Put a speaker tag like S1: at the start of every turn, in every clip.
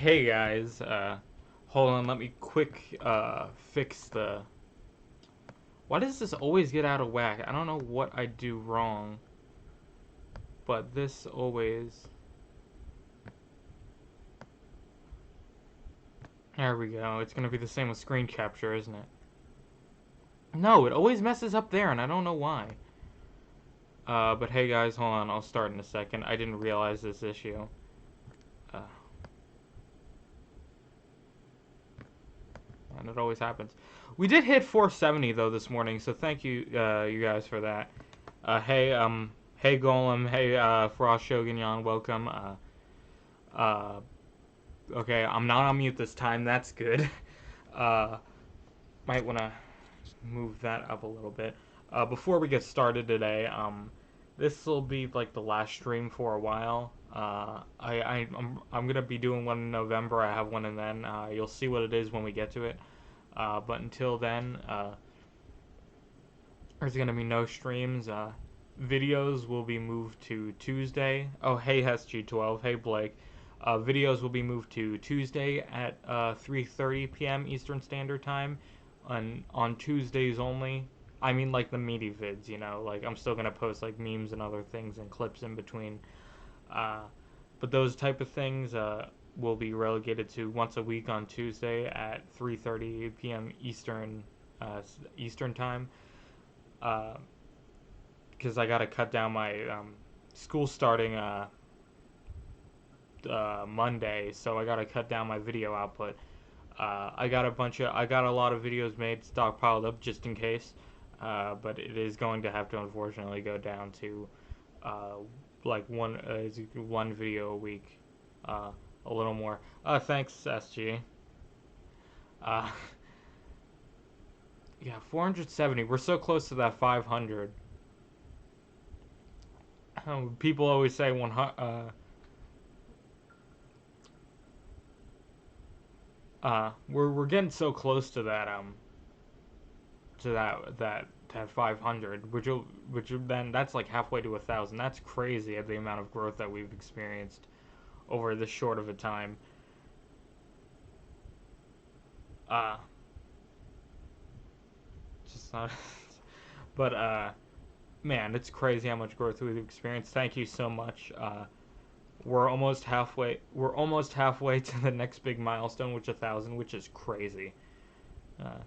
S1: Hey guys, hold on, let me quick fix the. Why does this always get out of whack? I don't know what I do wrong, but this always. There we go. It's gonna be the same with screen capture, isn't it? No, it always messes up there, and I don't know why. But hey guys, hold on, I'll start in a second. I didn't realize this issue. Uh, and it always happens. We did hit 470 though this morning, so thank you, you guys for that. Hey Golem, hey Frost Shogunyan, welcome. Uh, okay, I'm not on mute this time. That's good. Uh, might want to move that up a little bit. Before we get started today, this will be like the last stream for a while. I'm gonna be doing one in November. I have one, and then you'll see what it is when we get to it. But until then, there's gonna be no streams. Videos will be moved to Tuesday. Oh, hey SG12, hey Blake. Videos will be moved to Tuesday at 3:30 p.m. Eastern Standard Time, on Tuesdays only. I mean, like the meaty vids, you know. Like I'm still gonna post like memes and other things and clips in between. Uh, but those type of things will be relegated to once a week on Tuesday at 3:30 p.m. Eastern time. Because I gotta cut down my school starting Monday, so I gotta cut down my video output. I got a lot of videos made stockpiled up just in case, but it is going to have to unfortunately go down to like one video a week, a little more. Thanks SG. Uh, yeah, 470. We're so close to that 500. People always say 100. We're getting so close to that that 500, which then that's like halfway to 1,000. That's crazy at the amount of growth that we've experienced over this short of a time. Uh, just not, but man, it's crazy how much growth we've experienced. Thank you so much. We're almost halfway. We're almost halfway to the next big milestone, which 1,000, which is crazy. Uh,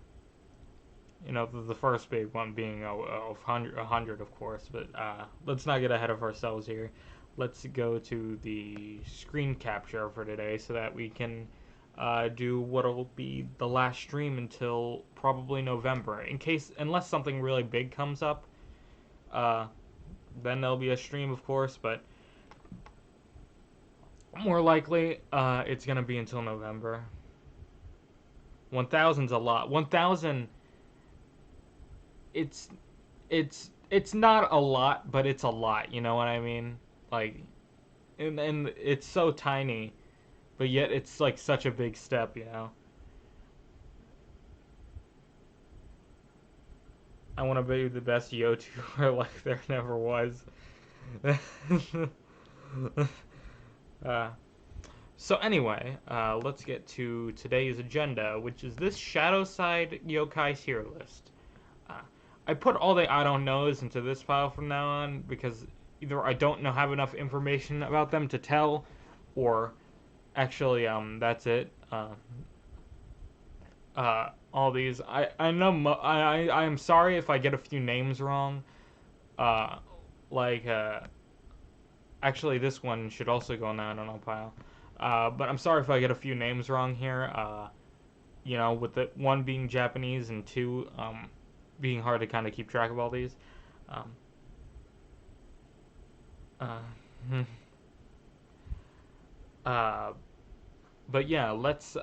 S1: you know, the first big one being 100, of course. But let's not get ahead of ourselves here. Let's go to the screen capture for today, so that we can do what'll be the last stream until probably November. Unless something really big comes up, then there'll be a stream, of course. But more likely, it's gonna be until November. 1,000's a lot. 1,000. It's not a lot, but it's a lot. You know what I mean? Like, and it's so tiny, but yet it's like such a big step. You know. I want to be the best YouTuber like there never was. uh, So anyway, let's get to today's agenda, which is this Shadowside yokai tier list. I put all the I don't knows into this file from now on because either I don't have enough information about them to tell, or actually, that's it. All these, I know, I am sorry if I get a few names wrong. Uh, like, actually, this one should also go in the I don't know pile. But I'm sorry if I get a few names wrong here. You know, with the one being Japanese and two being hard to kind of keep track of all these. Um, uh, uh, but yeah, let's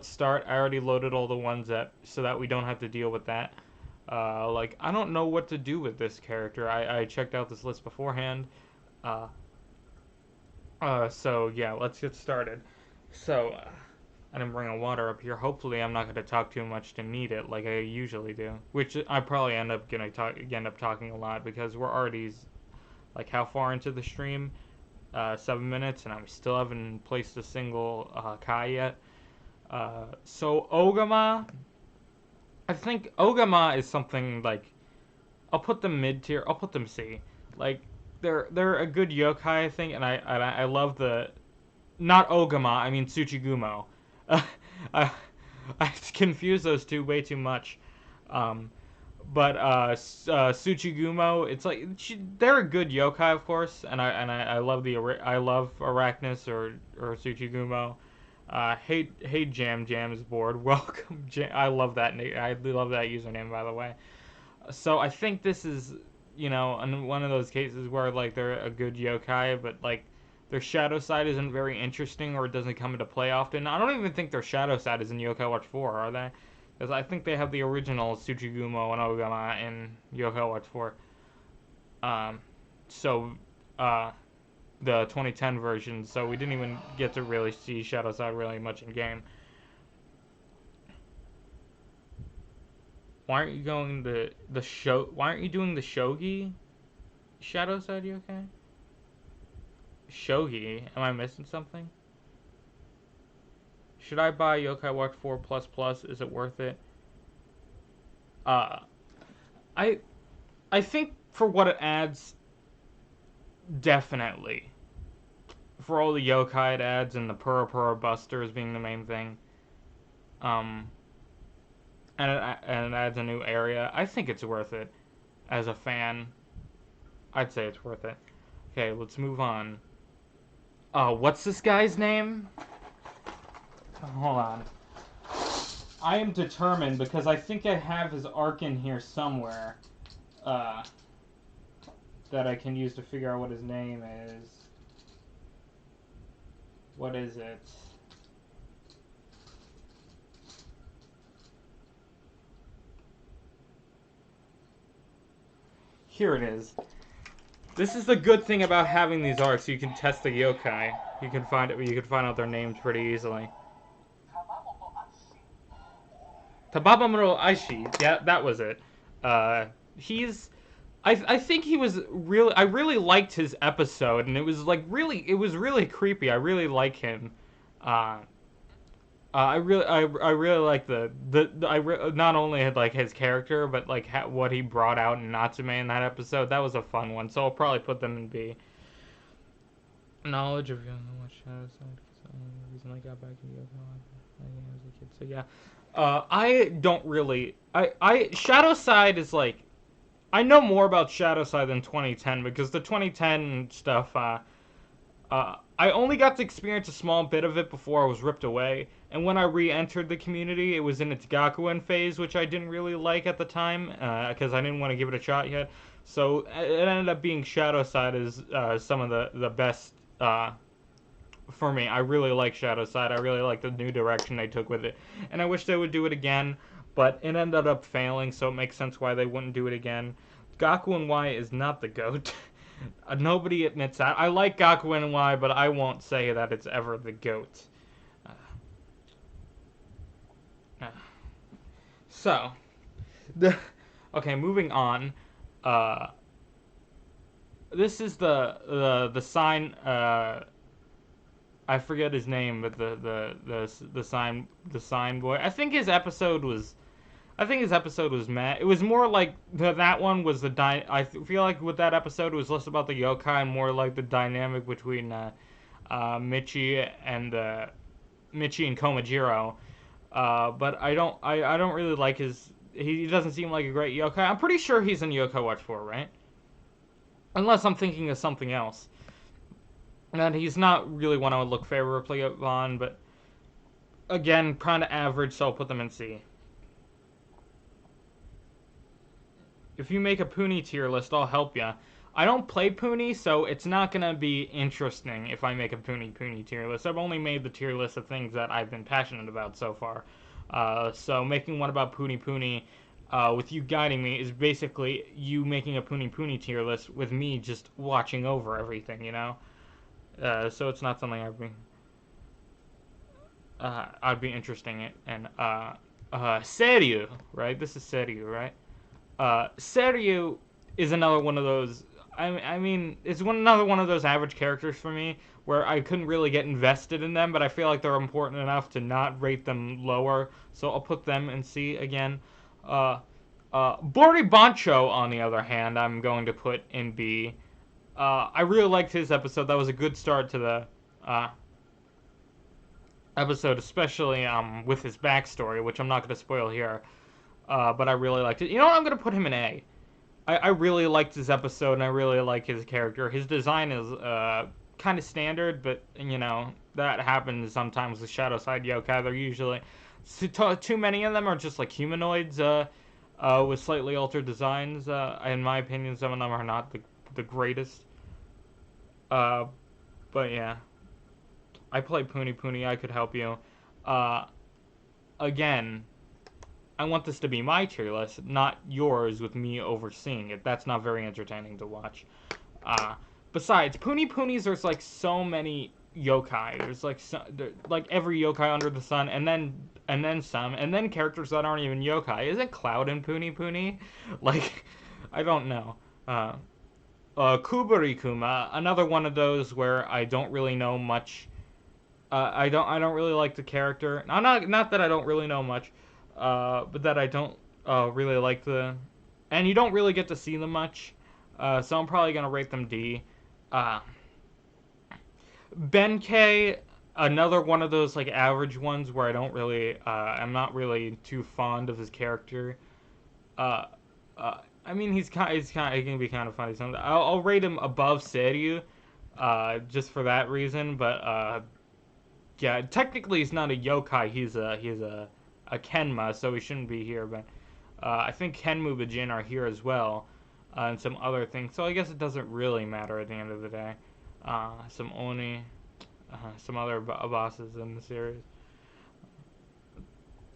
S1: start. I already loaded all the ones so that we don't have to deal with that. Like I don't know what to do with this character. I checked out this list beforehand. So yeah, let's get started. So, I didn't bring a water up here. Hopefully, I'm not going to talk too much to need it like I usually do. Which I probably end up talking a lot because we're already like how far into the stream? 7 minutes, and I still haven't placed a single Kai yet. So Ogama, I think Ogama is something like, I'll put them mid tier. I'll put them C. Like they're a good yokai, I think, and I love the, not Ogama, I mean Tsuchigumo. I I confuse those two way too much. Um, but Tsuchigumo, it's like they're a good yokai, of course, and I love I love Arachnus or Tsuchigumo. Hey Jam Jam's board. Welcome Jam. I love that. I love that username, by the way. So I think this is, one of those cases where like they're a good yokai, but like their shadow side isn't very interesting or it doesn't come into play often. I don't even think their shadow side is in Yokai Watch 4, are they? Because I think they have the original Tsuchigumo and Ogama in Yokai Watch 4. So the 2010 version, so we didn't even get to really see shadow side really much in game. Why aren't you going the show? Why aren't you doing the shogi shadow side yokai? Shogi? Am I missing something? Should I buy Yokai Watch 4 Plus Plus? Is it worth it? I think for what it adds, definitely. For all the yokai it adds and the Pura Busters being the main thing. And it adds a new area. I think it's worth it. As a fan, I'd say it's worth it. Okay, let's move on. What's this guy's name? Hold on. I am determined because I think I have his arc in here somewhere. That I can use to figure out what his name is. What is it? Here it is. This is the good thing about having these arcs. You can test the yokai. You can find out their names pretty easily. Tababamoto Aishi. Yeah, that was it. I think he was really. I really liked his episode, and it was really creepy. I really like him. I really like not only had like his character, but like what he brought out in Natsume in that episode. That was a fun one. So I'll probably put them in B. Knowledge of Shadowside. I recently got back into yoga as a kid. So yeah, I don't really. Shadowside is like, I know more about Shadowside than 2010 because the 2010 stuff. I only got to experience a small bit of it before I was ripped away, and when I re-entered the community, it was in its Gakuen phase, which I didn't really like at the time, because I didn't want to give it a shot yet. So it ended up being Shadowside as some of the best for me. I really like Shadowside. I really like the new direction they took with it, and I wish they would do it again, but it ended up failing, so it makes sense why they wouldn't do it again. Gakuen Y is not the GOAT. Nobody admits that. I like Gakuen Y, but I won't say that it's ever the GOAT. Okay, moving on. This is the sign. I forget his name, but the sign boy. I think his episode was meh. It was more like that one was I feel like with that episode it was less about the yokai and more like the dynamic between Michi and Komajiro. But I don't really like his. He doesn't seem like a great yokai. I'm pretty sure he's in Yokai Watch 4, right? Unless I'm thinking of something else. And he's not really one I would look favorably on, but again, kind of average, so I'll put them in C. If you make a Puni tier list, I'll help ya. I don't play Puni, so it's not gonna be interesting if I make a Puni tier list. I've only made the tier list of things that I've been passionate about so far. So making one about Puni, with you guiding me, is basically you making a Puni tier list with me just watching over everything, you know? So it's not something I'd be interested in. And Seryu, right? This is Seryu, right? Seryu is another one of those. I mean, it's another one of those average characters for me where I couldn't really get invested in them, but I feel like they're important enough to not rate them lower, so I'll put them in C again. Uh, Bori Bancho, on the other hand, I'm going to put in B. I really liked his episode. That was a good start to the episode, especially with his backstory, which I'm not going to spoil here. But I really liked it. You know what? I'm going to put him in A. I really liked his episode, and I really like his character. His design is kind of standard, but that happens sometimes with Shadowside yokai. They're usually too many of them are just like humanoids with slightly altered designs. In my opinion, some of them are not the greatest. Uh, but yeah, I play Puni Puni. I could help you. Uh, Again, I want this to be my tier list, not yours with me overseeing it. That's not very entertaining to watch. Besides, Puni Punis, there's like so many yokai. There's like every yokai under the sun, and then some, and then characters that aren't even yokai. Isn't Cloud in Puni Puni? Like, I don't know. Kubari Kuma, another one of those where I don't really know much. I don't really like the character. Not that I don't really know much, but that I don't really like and you don't really get to see them much. So I'm probably gonna rate them D. Benkei, another one of those like average ones where I'm not really too fond of his character. Uh, I mean, he can be kind of funny. Sometimes I'll rate him above Seiryu, just for that reason. But yeah, technically he's not a yokai. He's a Kenma, so he shouldn't be here. But I think Kenmu Bajin are here as well, and some other things. So I guess it doesn't really matter at the end of the day. Some Oni, some other bosses in the series.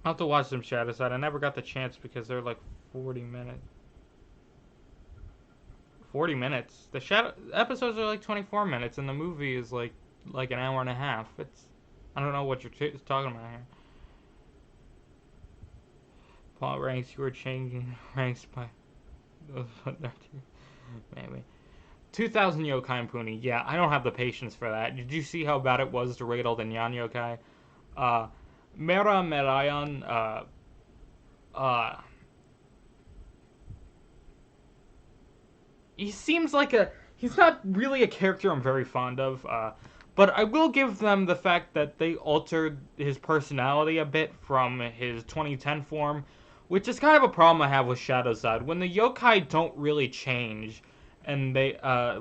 S1: I'll have to watch some Shadowside. I never got the chance because they're like 40 minutes. 40 minutes. The shadow episodes are like 24 minutes, and the movie is like an hour and a half. I don't know what you're talking about here. Plot ranks, you were changing ranks by maybe 2,000 yokai in Puni. Yeah, I don't have the patience for that. Did you see how bad it was to rate all the Nyan yokai? Mera Merayan. He seems like he's not really a character I'm very fond of. But I will give them the fact that they altered his personality a bit from his 2010 form, which is kind of a problem I have with Shadowside. When the yokai don't really change, and I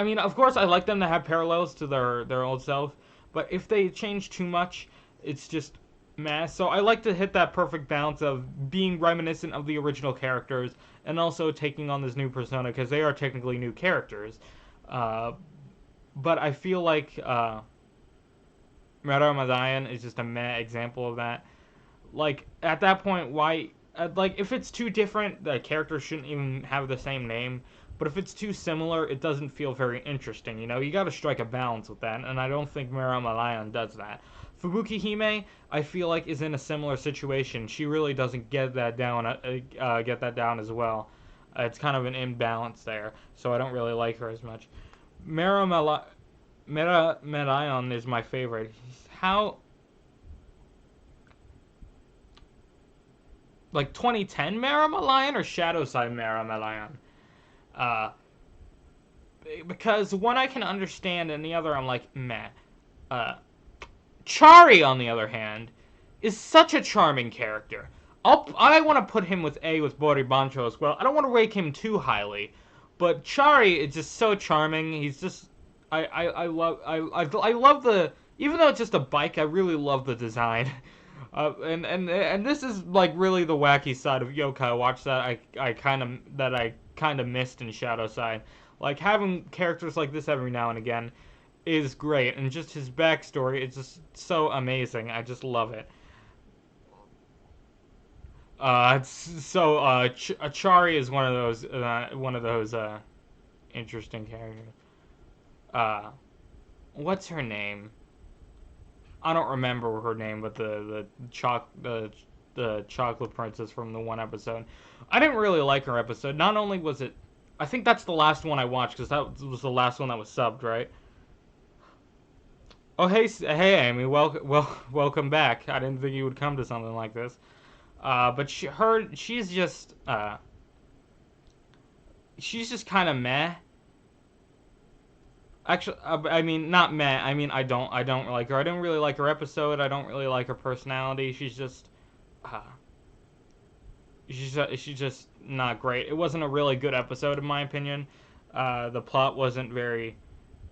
S1: mean, of course, I like them to have parallels to their old self, but if they change too much, it's just meh. So I like to hit that perfect balance of being reminiscent of the original characters and also taking on this new persona because they are technically new characters. But I feel like Ramadayan is just a meh example of that. Like, at that point, why... like, if it's too different, the characters shouldn't even have the same name. But if it's too similar, it doesn't feel very interesting, you know? You gotta strike a balance with that, and I don't think Ramadayan does that. Fubuki Hime, I feel like, is in a similar situation. She really doesn't get that down as well. It's kind of an imbalance there, so I don't really like her as much. Mera Merayon is my favorite. How... like 2010 Mera Malayan or Shadowside Mera Malayan? Because one I can understand and the other I'm like, meh. Chari, on the other hand, is such a charming character. I want to put him with A with Bori Bancho as well. I don't want to rank him too highly. But Chari is just so charming. He's just... I love the... even though it's just a bike, I really love the design. And this is like really the wacky side of yokai watch that I kind of missed in Shadowside. Like having characters like this every now and again is great, and just his backstory is just so amazing. I just love it. Achari is one of those interesting characters. What's her name? I don't remember her name, but the the chocolate princess from the one episode. I didn't really like her episode. Not only was it, I think that's the last one I watched because that was the last one that was subbed, right? Oh hey Amy, welcome back. I didn't think you would come to something like this. But she's just kind of meh. Actually, I mean not meh. I mean I don't like her. I didn't really like her episode. I don't really like her personality. Uh, she's just not great. It wasn't a really good episode in my opinion. The plot wasn't very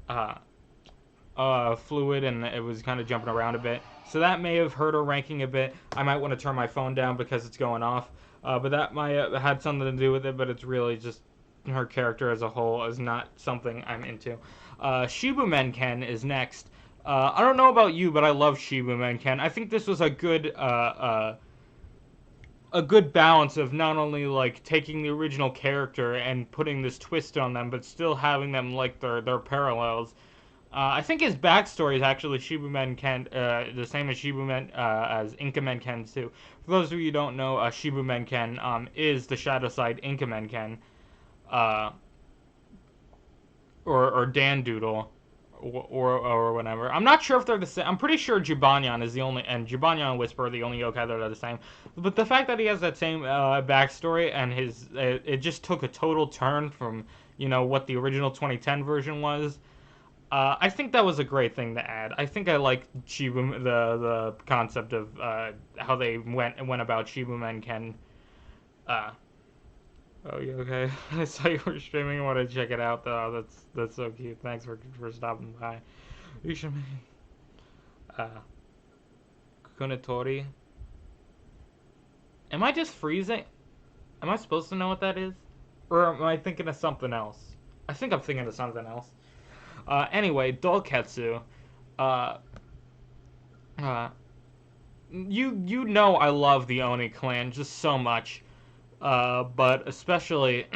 S1: uh, fluid, and it was kind of jumping around a bit. So that may have hurt her ranking a bit. I might want to turn my phone down because it's going off. But that might have had something to do with it. But it's really just her character as a whole is not something I'm into. Shibumen Ken is next. I don't know about you, but I love Shibumen Ken. I think this was a good balance of not only like taking the original character and putting this twist on them, but still having them like their parallels. I think his backstory is actually Shibumen Ken, the same as Shibumen as Inkamen Ken too. For those of you who don't know, Shibumen Ken is the Shadowside Inkamen Ken, or Dan Doodle, or whatever. I'm not sure if they're the same. I'm pretty sure Jibanyan is the only, and Jibanyan and Whisper are the only yokai that are the same. But the fact that he has that same backstory and it just took a total turn from what the original 2010 version was. I think that was a great thing to add. I think I like the concept of how they went about Shibumen Ken. Oh, you okay? I saw you were streaming. I want to check it out, though. That's so cute. Thanks for stopping by. You should Kunatori. Am I just freezing? Am I supposed to know what that is? Or am I thinking of something else? I think I'm thinking of something else. Anyway, Dolketsu. You know I love the Oni clan just so much. But especially,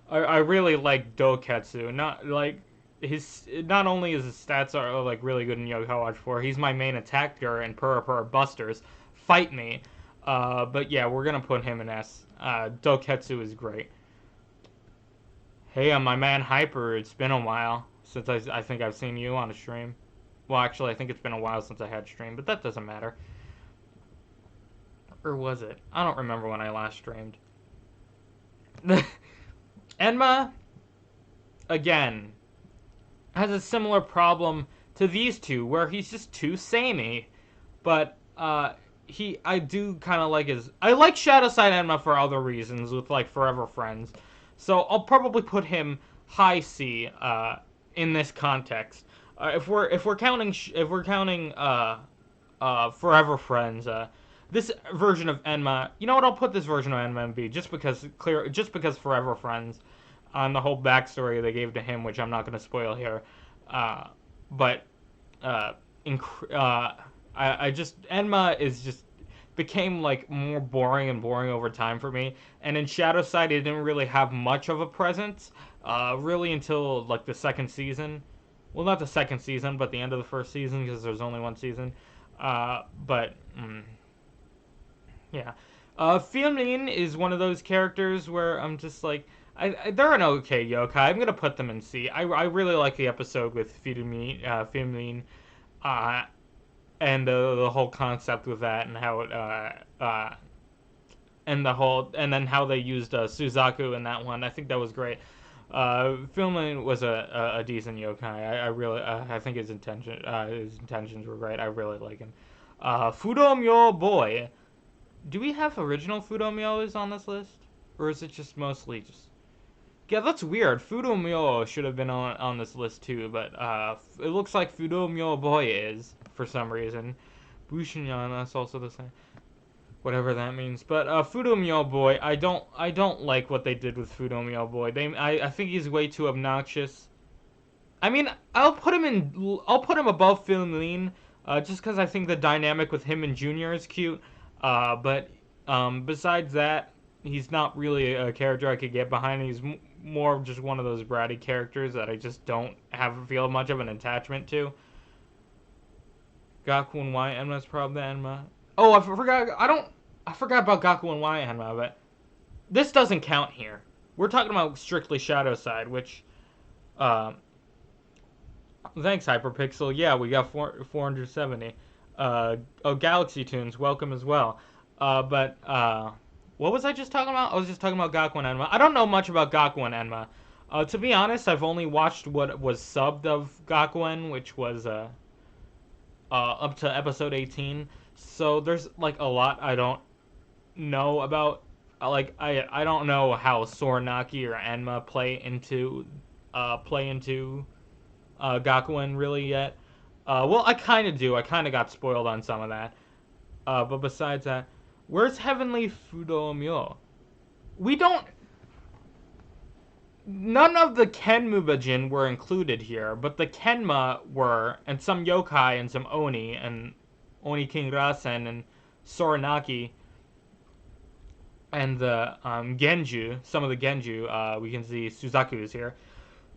S1: I really like Doketsu. Not only his stats are like really good in Yo-Kai Watch 4, he's my main attacker in Purr Busters. Fight me. But yeah, we're gonna put him in S. Doketsu is great. Hey, I'm my man Hyper. It's been a while since I think I've seen you on a stream. Well, actually, I think it's been a while since I had stream, but that doesn't matter. Or was it? I don't remember when I last streamed. Enma, again, has a similar problem to these two, where he's just too samey. But, I do kind of like I like Shadowside Enma for other reasons, with, like, Forever Friends. So, I'll probably put him high C, in this context. If we're counting Forever Friends, this version of Enma, you know what? I'll put this version of Enma in B, just because Forever Friends, on the whole backstory they gave to him, which I'm not going to spoil here. Enma became like more boring and boring over time for me. And in Shadowside, it didn't really have much of a presence, really until like the second season. Well, not the second season, but the end of the first season, because there's only one season. Yeah. Filmin is one of those characters where I'm just like, they're an okay yokai. I'm going to put them in C. I really like the episode with Filmin, and the whole concept with that, and how it, and then how they used Suzaku in that one. I think that was great. Filmin was a decent yokai. I think his intentions were great. I really like him. Fudomyo Boy. Do we have original Fudomyos on this list? Or is it just mostly just... Yeah, that's weird. Fudomyo should have been on this list too, but it looks like Fudomyo Boy is, for some reason. Bushinyan, that's also the same. Whatever that means. But Fudomyo Boy, I don't like what they did with Fudomyo Boy. I think he's way too obnoxious. I mean, I'll put him above Filmin, just because I think the dynamic with him and Junior is cute. But besides that, he's not really a character I could get behind. He's more just one of those bratty characters that I just don't feel much of an attachment to. Gakun Y Enma's problem to Enma. Oh, I forgot about Gaku and Waihanma, but this doesn't count here. We're talking about strictly Shadowside, which, uh, thanks Hyperpixel. Yeah, we got 470. Oh, Galaxy Tunes, welcome as well. But what was I just talking about? I was just talking about Gaku and Enma. I don't know much about Gaku and Enma. To be honest, I've only watched what was subbed of Gakuen, which was up to episode 18. So there's like a lot I don't know about. I don't know how Soranaki or Enma play into Gakuen really yet. Well, I kind of do. I kind of got spoiled on some of that. But besides that, where's Heavenly Fudomyo? We don't. None of the Kenmubajin were included here, but the Kenma were, and some yokai and some Oni, and Oni King Rasen and Soranaki, and the Genju, some of the Genju, we can see Suzaku is here.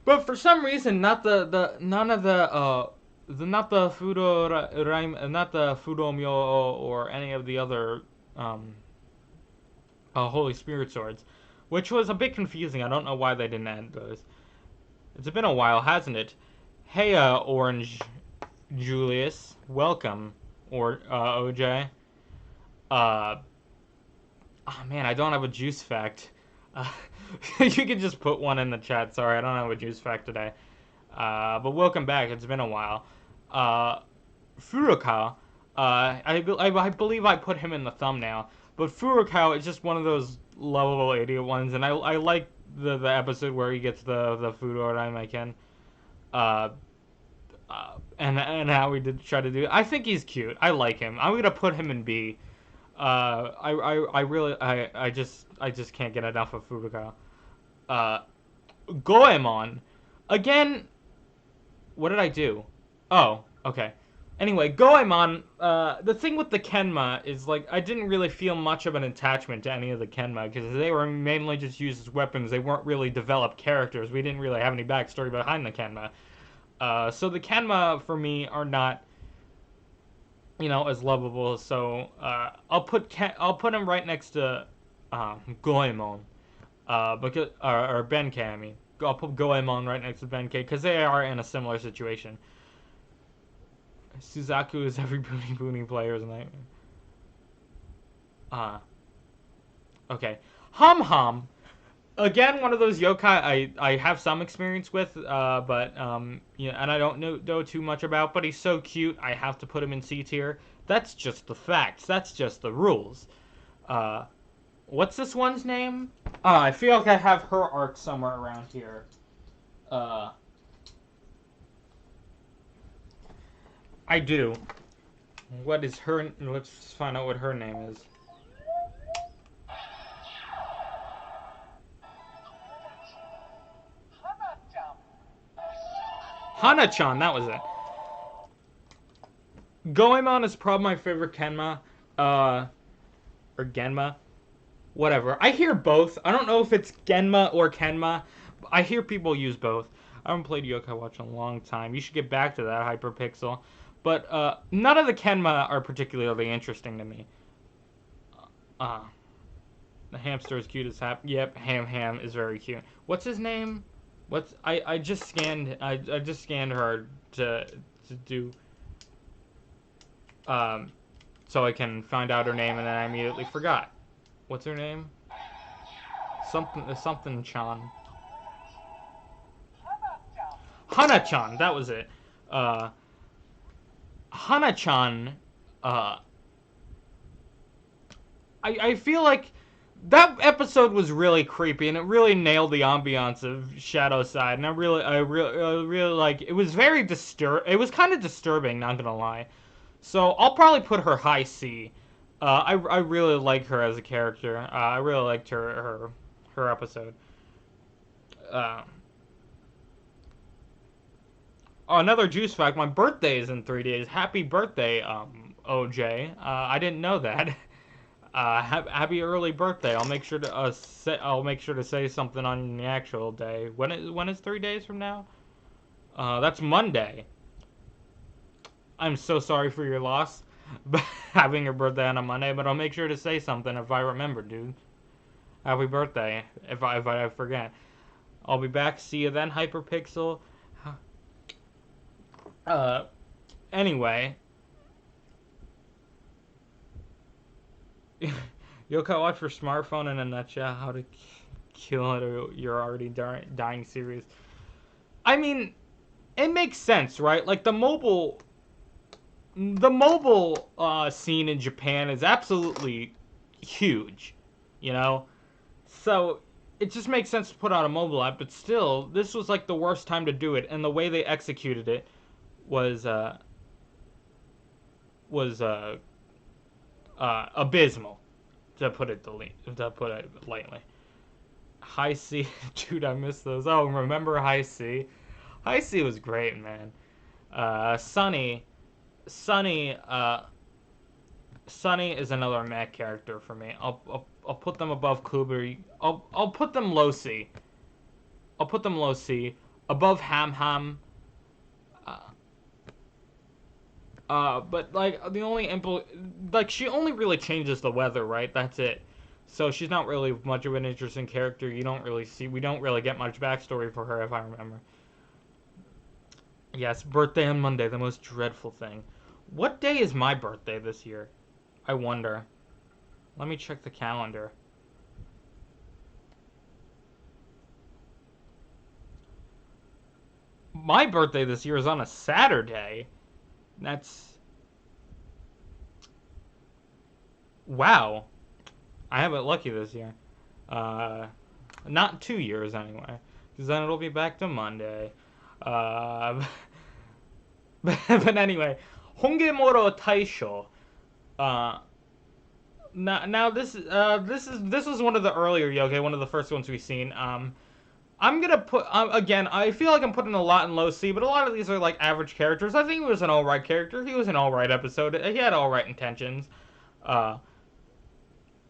S1: But for some reason, not none of not the not the Fudomyo or any of the other Holy Spirit swords, which was a bit confusing. I don't know why they didn't add those. It's been a while, hasn't it? Hey, Orange Julius, welcome, or OJ. Oh man, I don't have a juice fact. You can just put one in the chat. Sorry, I don't have a juice fact today. But welcome back. It's been a while. Furukawa, I believe I put him in the thumbnail. But Furukawa is just one of those lovable idiot ones, and I like the episode where he gets the food order I can. And how we did try to do it. I think he's cute. I like him. I'm gonna put him in B. I really I just can't get enough of Furukawa. Goemon, again. What did I do? Oh, okay. Anyway, Goemon, the thing with the Kenma is, like, I didn't really feel much of an attachment to any of the Kenma, because they were mainly just used as weapons. They weren't really developed characters. We didn't really have any backstory behind the Kenma. So the Kenma, for me, are not, as lovable. So, I'll put him right next to, Goemon. Because, or Benkei, I mean. I'll put Goemon right next to Benkei, because they are in a similar situation. Suzaku is every booty player's nightmare. Okay. Hum. Again, one of those yokai I have some experience with, but, and I don't know too much about, but he's so cute, I have to put him in C tier. That's just the facts. That's just the rules. What's this one's name? I feel like I have her arc somewhere around here. I do. What is her... Let's find out what her name is. Hana-chan, that was it. Goemon is probably my favorite Kenma. Or Genma. Whatever. I hear both. I don't know if it's Genma or Kenma. I hear people use both. I haven't played Yokai Watch in a long time. You should get back to that, Hyperpixel. But none of the Kenma are particularly interesting to me. The hamster is cute as hap. Yep, Ham is very cute. What's his name? I just scanned her to do so I can find out her name, and then I immediately forgot. What's her name? Something Chan. Hana-chan, that was it. Hana-chan, I feel like that episode was really creepy, and it really nailed the ambiance of Shadowside, and I really like, it was very it was kind of disturbing, not gonna lie. So, I'll probably put her high C. I really like her as a character. I really liked her episode. Oh, another juice fact. My birthday is in 3 days. Happy birthday, OJ. I didn't know that. Happy early birthday. I'll make sure to say something on the actual day. When is 3 days from now? That's Monday. I'm so sorry for your loss. having your birthday on a Monday, but I'll make sure to say something if I remember, dude. Happy birthday, if I forget. I'll be back. See you then, Hyperpixel. Anyway. Yokai Watch for smartphone in a nutshell. How to kill it or you're already dying series. I mean, it makes sense, right? Like the mobile scene in Japan is absolutely huge, you know? So it just makes sense to put out a mobile app, but still, this was like the worst time to do it, and the way they executed it was abysmal, to put it lightly. High C, dude, I miss those. Oh, remember High C? High C was great, man. Sunny is another mech character for me. I'll put them above Kluber. I'll put them low C. I'll put them low C above Ham Ham. But like the only she only really changes the weather, right? That's it. So she's not really much of an interesting character. We don't really get much backstory for her, if I remember. Yes, birthday on Monday, the most dreadful thing. What day is my birthday this year? I wonder. Let me check the calendar. My birthday this year is on a Saturday. That's... Wow. I have it lucky this year. Not 2 years anyway. Because then it'll be back to Monday. But anyway. Hongemoro Taisho. Now this was one of the earlier yokai, one of the first ones we've seen. I'm gonna put again. I feel like I'm putting a lot in low C, but a lot of these are like average characters. I think he was an alright character. He was an alright episode. He had alright intentions.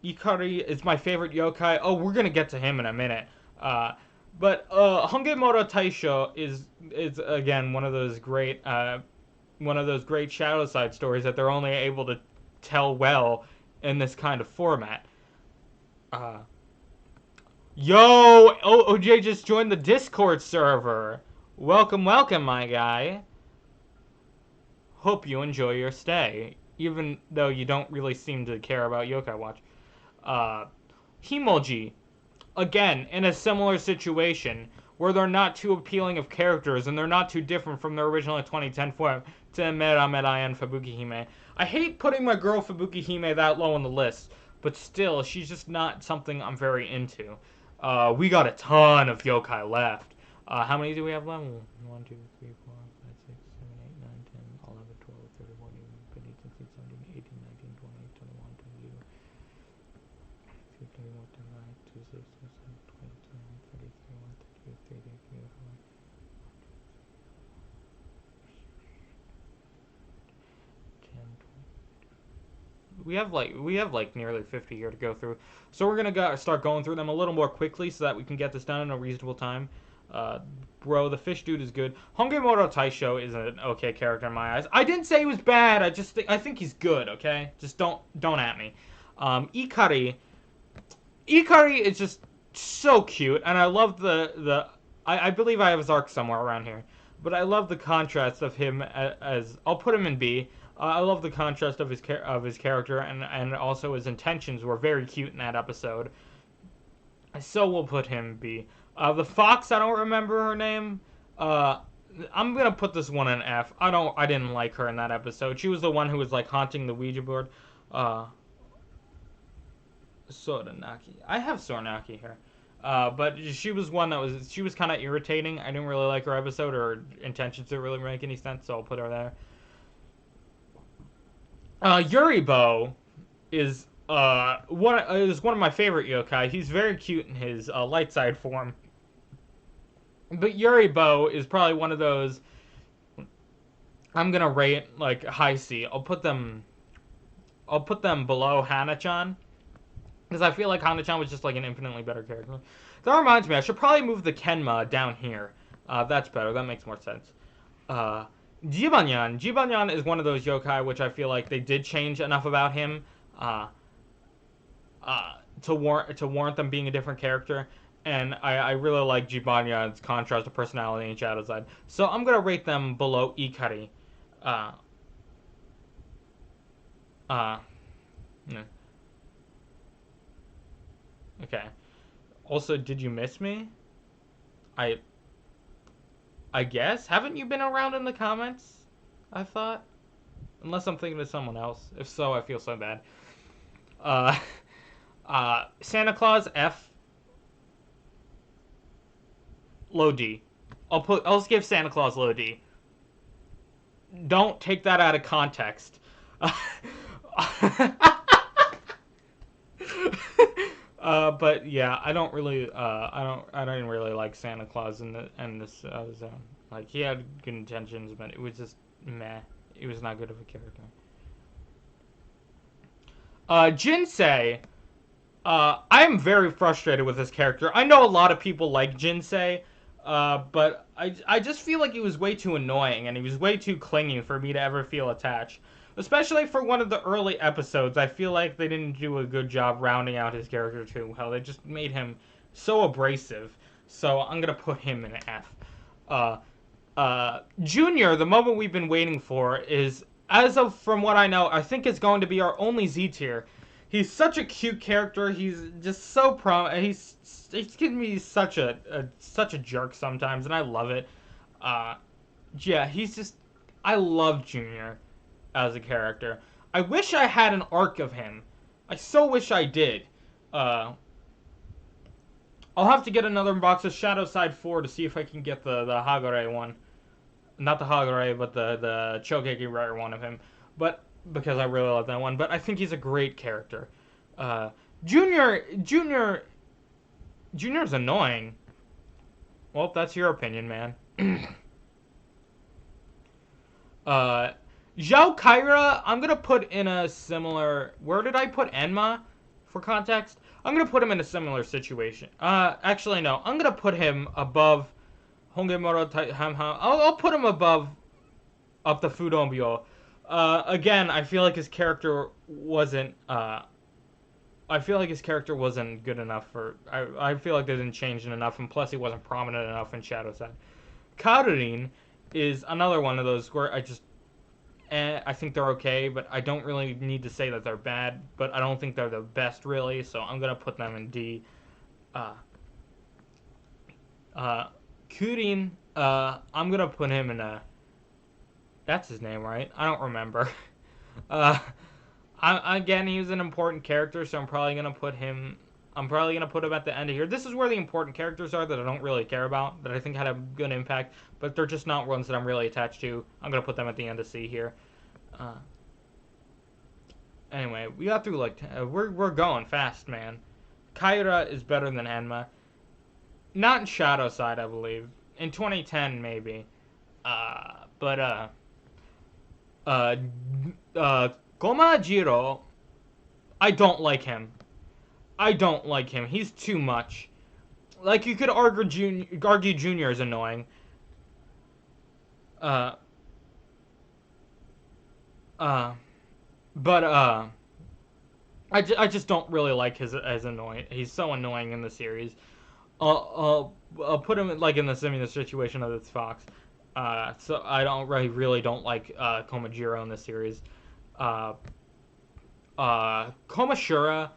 S1: Ikari is my favorite yokai. Oh, we're gonna get to him in a minute. But Hongemoro Taisho is again one of those great Shadowside stories that they're only able to tell well in this kind of format. Yo, OJ just joined the Discord server. Welcome, my guy. Hope you enjoy your stay, even though you don't really seem to care about Yokai Watch. Himoji, again, in a similar situation, where they're not too appealing of characters, and they're not too different from their original 2010 form, to Mera and Fubuki Hime. I hate putting my girl Fubuki Hime that low on the list, but still, she's just not something I'm very into. We got a ton of yokai left. How many do we have left? 1, 2, 3, 4, 5, 6, 7, 8, 9, 10, 11, 12, 13, 14, 15, 16, 17, 18, 19, 20, 21, 22, 23, 24, 25, 26, 27, 28, 29, 30, 31, 32, 33, 34. We have like nearly 50 here to go through, so we're gonna start going through them a little more quickly so that we can get this done in a reasonable time. Bro, the fish dude is good. Hongemoro Taisho is an okay character in my eyes. I didn't say he was bad. I think he's good. Okay, just don't at me. Ikari is just so cute, and I love I believe I have his arc somewhere around here, but I love the contrast of him as I'll put him in B. I love the contrast of his character, and also his intentions were very cute in that episode. So we'll put him B. The fox, I don't remember her name. I'm gonna put this one in F. I didn't like her in that episode. She was the one who was like haunting the Ouija board. Soranaki. I have Soranaki here. But she was one she was kind of irritating. I didn't really like her episode. Her intentions didn't really make any sense, so I'll put her there. Yuribo is one of my favorite yokai. He's very cute in his light side form. But Yuribo is probably one of those I'm gonna rate like high C. I'll put them below Hana-chan, because I feel like Hana-chan was just like an infinitely better character. That reminds me, I should probably move the Kenma down here. That's better. That makes more sense. Jibanyan is one of those yokai which I feel like they did change enough about him uh, to warrant them being a different character. And I really like Jibanyan's contrast to personality in Shadowside. So I'm gonna rate them below Ikari. Uh, uh, hmm, okay. Also, did you miss me? I I guess. Haven't you been around in the comments? I thought. Unless I'm thinking of someone else. If so, I feel so bad. Uh, Santa Claus F, low D. I'll just give Santa Claus low D. Don't take that out of context. But yeah, I don't really, I didn't really like Santa Claus in this zone. Like he had good intentions, but it was just meh. It was not good of a character. Jinsei. I'm very frustrated with this character. I know a lot of people like Jinsei, but I just feel like he was way too annoying and he was way too clingy for me to ever feel attached. Especially for one of the early episodes, I feel like they didn't do a good job rounding out his character too well. They just made him so abrasive. So I'm gonna put him in F. Junior, the moment we've been waiting for, is, as of from what I know, I think it's going to be our only Z tier. He's such a cute character. He's just so he's giving me such a jerk sometimes, and I love it. Yeah, he's just, I love Junior as a character. I wish I had an arc of him. I so wish I did. I'll have to get another box of Shadowside 4 to see if I can get the Hagare one. Not the Hagare, but the Chokeki rare one of him. But because I really love that one. But I think he's a great character. Junior's annoying. Well, that's your opinion, man. Zhao Kaira, I'm gonna put in a similar. Where did I put Enma? For context, I'm gonna put him in a similar situation. Actually, no. I'm gonna put him above Hongemoro Hamha. I'll put him above up the Fudombyo. Again, I feel like his character wasn't. I feel like his character wasn't good enough for. I feel like they didn't change it enough, and plus he wasn't prominent enough in Shadowside. Karurin is another one of those where I think they're okay, but I don't really need to say that they're bad. But I don't think they're the best, really. So I'm gonna put them in D. Kurin, I'm gonna put him in a. That's his name, right? I don't remember. Again, he was an important character, so I'm probably gonna put him. I'm probably gonna put him at the end of here. This is where the important characters are that I don't really care about, that I think had a good impact, but they're just not ones that I'm really attached to. I'm gonna put them at the end of C here. Anyway, we got through like we're going fast, man. Kaira is better than Enma. Not in Shadowside, I believe. In 2010, maybe. Komajiro, I don't like him. He's too much. Like, you could argue Junior is annoying. I just don't really like his as annoying. He's so annoying in the series. I'll put him like in the similar situation of this Fox. So I really don't like Komajiro in this series. Komashura,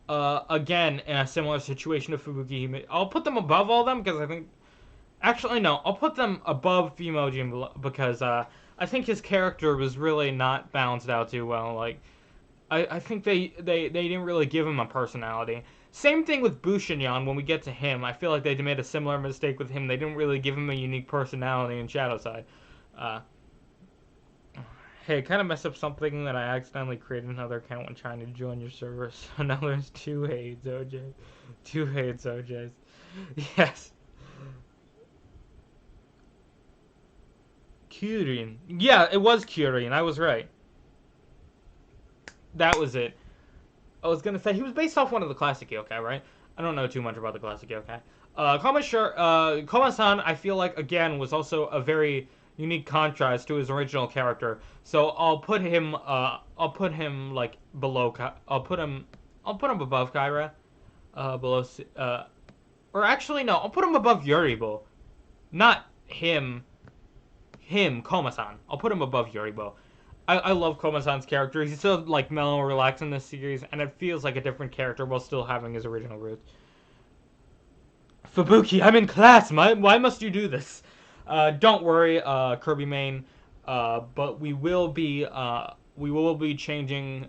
S1: again in a similar situation to Fubuki. I'll put them above all of them because I think. Actually, no. I'll put them above Fimoji because I think his character was really not balanced out too well. Like, I think they didn't really give him a personality. Same thing with Bushinyan. When we get to him, I feel like they made a similar mistake with him. They didn't really give him a unique personality in Shadowside. Hey, kind of messed up something that I accidentally created another account when trying to join your server. So now there's 2 hates OJs. 2 hates OJs. Yes. Kyurin. Yeah, it was Kyurin. I was right. That was it. I was gonna say he was based off one of the classic yokai, right? I don't know too much about the classic yokai. Komasan, I feel like again was also a very unique contrast to his original character. So I'll put him like below. I'll put him above Kyra. Below. Or actually no, I'll put him above Yuribo. Not him. Him, Koma-san. I'll put him above Yuribo. I love Koma-san's character. He's so like mellow and relaxed in this series, and it feels like a different character while still having his original roots. Fubuki, I'm in class. Why must you do this? Don't worry, Kirby Main. But we will be changing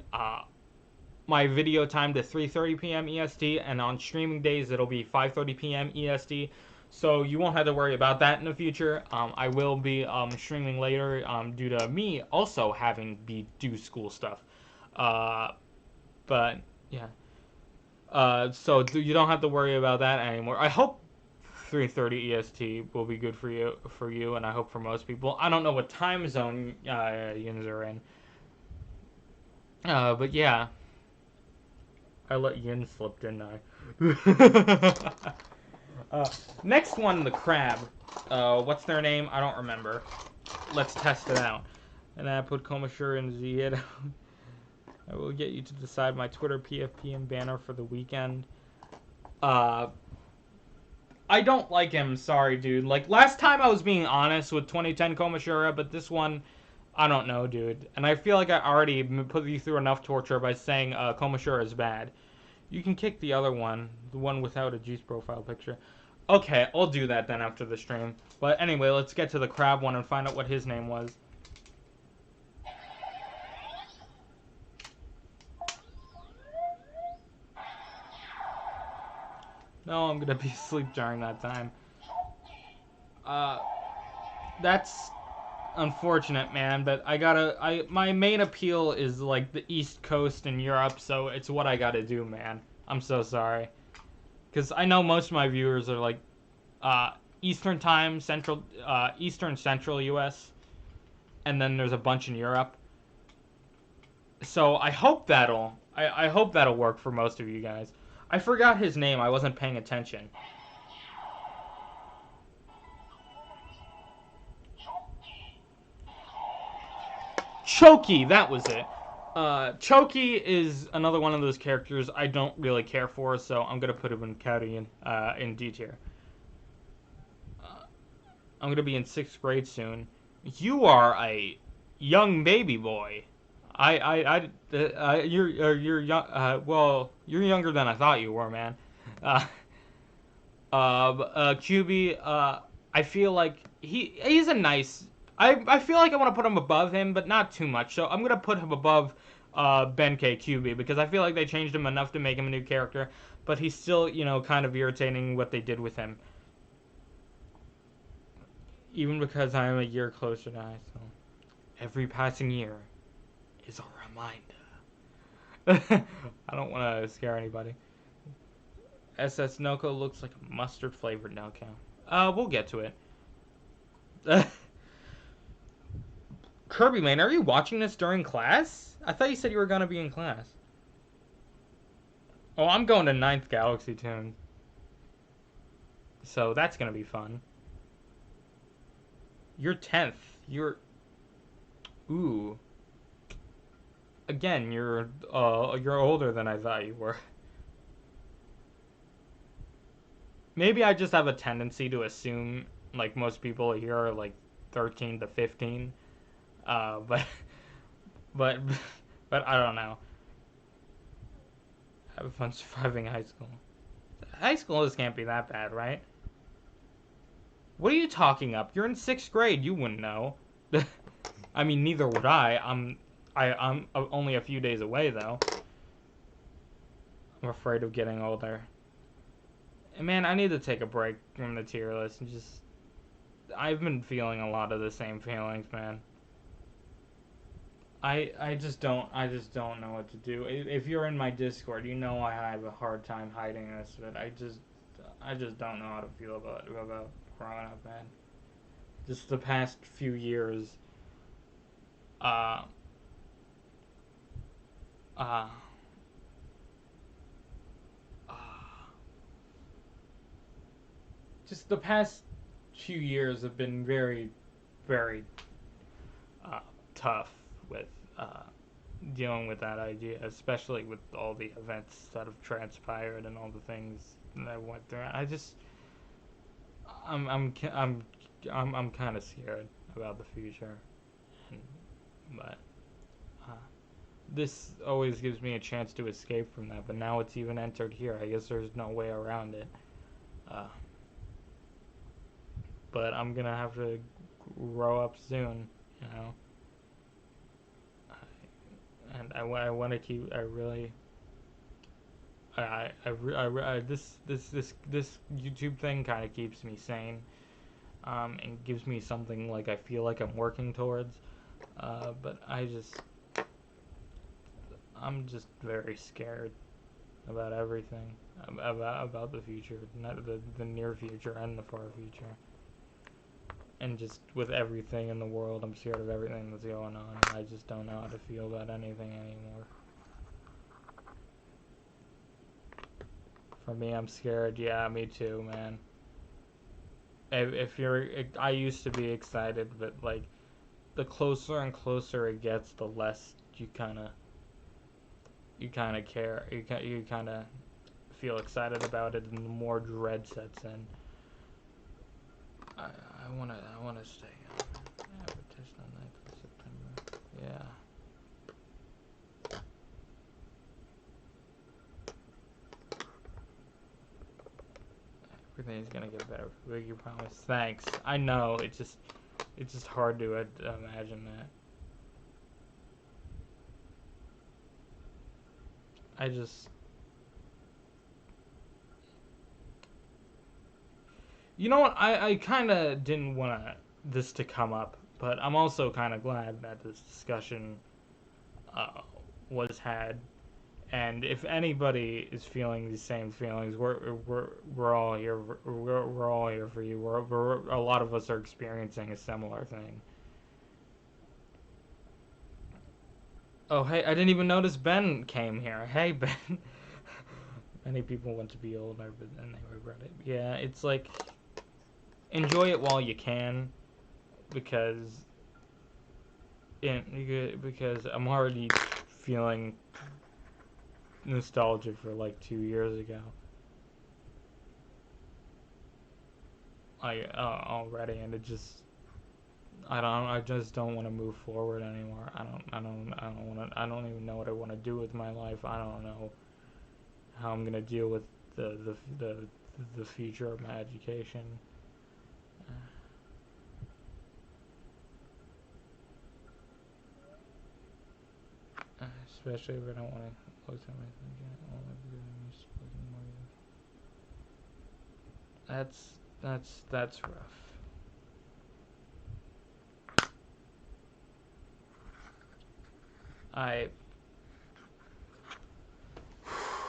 S1: my video time to 3:30 p.m. EST, and on streaming days it'll be 5:30 p.m. EST. So you won't have to worry about that in the future. I will be streaming later due to me also having do school stuff. But yeah. So you don't have to worry about that anymore. I hope 3:30 EST will be good for you, and I hope for most people. I don't know what time zone yins are in. But yeah. I let Yin slip, didn't I? Next one, the crab. What's their name? I don't remember. Let's test it out. And I put Komashura and Z. I will get you to decide my Twitter PFP and banner for the weekend. I don't like him. Sorry, dude. Like, last time I was being honest with 2010 Komashura, but this one, I don't know, dude. And I feel like I already put you through enough torture by saying Komashura is bad. You can kick the other one, the one without a juice profile picture. Okay, I'll do that then after the stream. But anyway, let's get to the crab one and find out what his name was. No, I'm gonna be asleep during that time. That's unfortunate, man, but my main appeal is like the East Coast in Europe, so it's what I gotta do, man. I'm so sorry. Because I know most of my viewers are like Eastern time, Eastern Central US, and then there's a bunch in Europe. So I hope I hope that'll work for most of you guys. I forgot his name, I wasn't paying attention. Choki, that was it. Choki is another one of those characters I don't really care for, so I'm gonna put him in Korean in D tier. I'm gonna be in 6th grade soon. You are a young baby boy. You're young. Well, you're younger than I thought you were, man. QB. I feel like he's a nice. I feel like I want to put him above him, but not too much. So I'm gonna put him above Benkei QB because I feel like they changed him enough to make him a new character, but he's still, kind of irritating what they did with him. Even because I am a year closer to high school. Every passing year is a reminder. I don't want to scare anybody. SS Noko looks like a mustard flavored Noko. We'll get to it. Kirby, man, are you watching this during class? I thought you said you were going to be in class. Oh, I'm going to 9th Galaxy Tune. So that's going to be fun. You're 10th. Ooh. Again, you're older than I thought you were. Maybe I just have a tendency to assume, like, most people here are, like, 13 to 15. But I don't know. Have fun surviving high school. High school just can't be that bad, right? What are you talking up? You're in 6th grade. You wouldn't know. I mean, neither would I. I'm only a few days away, though. I'm afraid of getting older. And man, I need to take a break from the tier list and just... I've been feeling a lot of the same feelings, man. I just don't know what to do. If you're in my Discord, you know I have a hard time hiding this, but I just don't know how to feel about growing up, man. Just the past few years, just the past few years have been very, very uh, tough with dealing with that idea, especially with all the events that have transpired and all the things that I went through. I'm I'm I'm I'm kind of scared about the future, and, but uh, this always gives me a chance to escape from that. But now it's even entered here. I guess there's no way around it. Uh, but I'm gonna have to grow up soon, you know. And I want to keep. I really. This YouTube thing kind of keeps me sane, and gives me something like I feel like I'm working towards. But I'm just very scared about everything, about the future, not the near future and the far future, and just with everything in the world, I'm scared of everything that's going on. And I just don't know how to feel about anything anymore. For me, I'm scared. Yeah, me too, man. If you're, I used to be excited, but like the closer and closer it gets, the less you kind of care. You kind of feel excited about it, and the more dread sets in. I wanna stay on. Advertised on 9th of September. Yeah. Everything's gonna get better. You promise. Thanks. I know. It's just hard to imagine that. I just, you know what? I kind of didn't want this to come up, but I'm also kind of glad that this discussion uh, was had. And if anybody is feeling the same feelings, we're all here. We're all here for you. A lot of us are experiencing a similar thing. Oh, hey, I didn't even notice Ben came here. Hey, Ben. Many people want to be older, but then they regret it. Yeah, it's like, enjoy it while you can, because because I'm already feeling nostalgia for like 2 years ago. Already, and I just don't want to move forward anymore. I don't even know what I want to do with my life. I don't know how I'm gonna deal with the future of my education. Especially if I don't want to look at my that's rough. I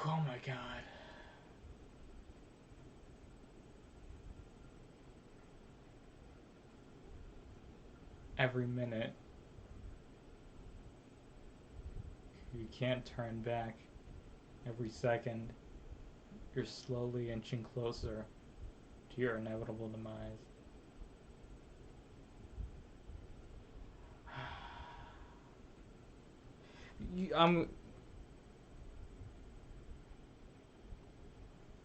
S1: oh my god. Every minute you can't turn back. Every second you're slowly inching closer to your inevitable demise. I'm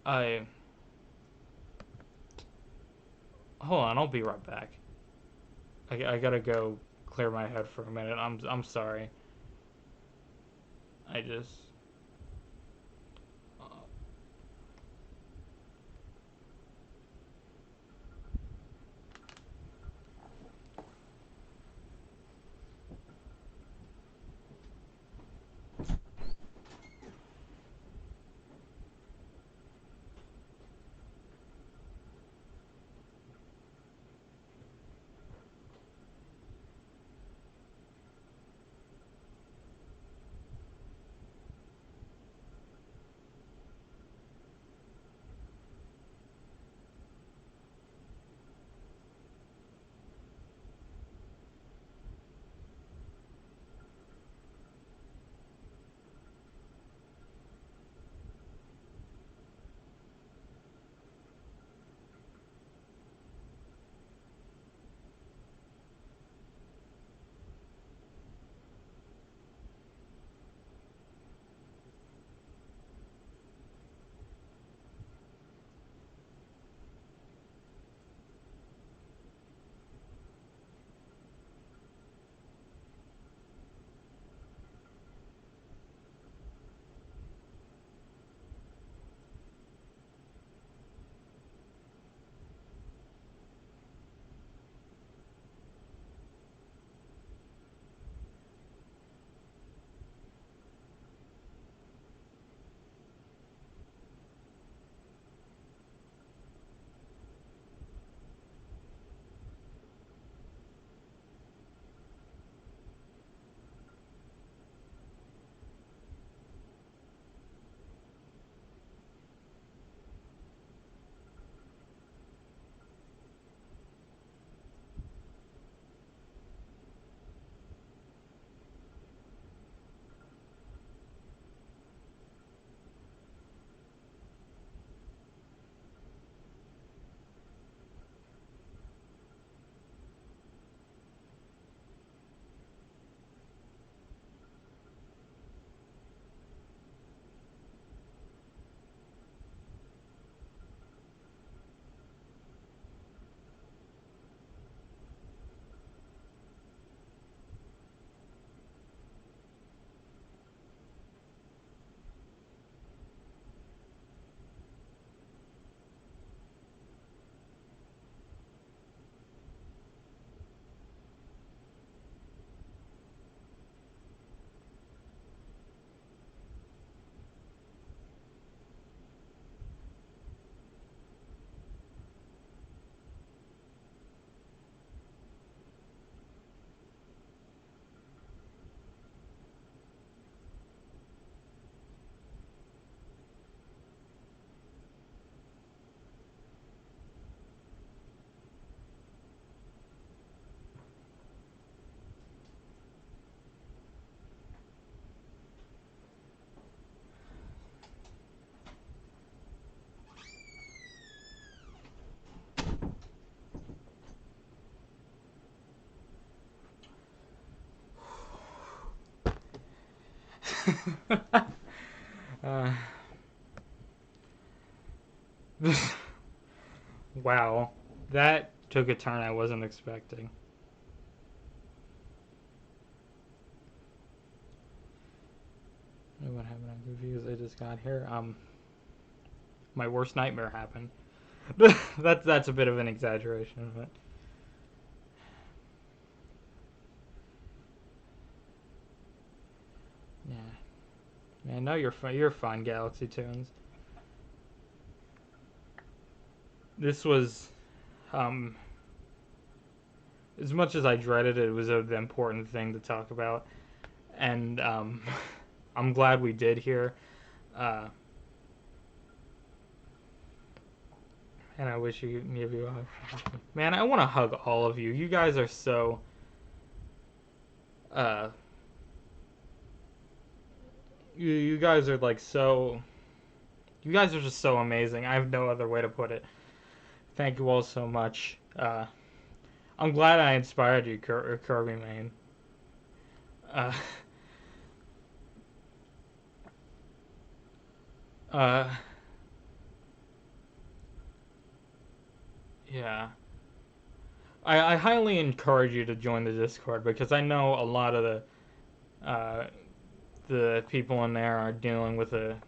S1: I hold on, I'll be right back. I gotta go clear my head for a minute. I'm sorry. I just uh, wow, that took a turn I wasn't expecting. What happened? I'm confused. I just got here. My worst nightmare happened. That's a bit of an exaggeration, but yeah. Man, no, you're fine. You're fine, Galaxy Tunes. This was, um, as much as I dreaded it, it was the important thing to talk about, and I'm glad we did here. Uh, and I wish you give you a hug. Man, I want to hug all of you. You guys are so. Uh, you guys are like so. You guys are just so amazing. I have no other way to put it. Thank you all so much. I'm glad I inspired you, Kirby Main. Uh, uh, yeah. I highly encourage you to join the Discord because I know a lot of the people in there are dealing with a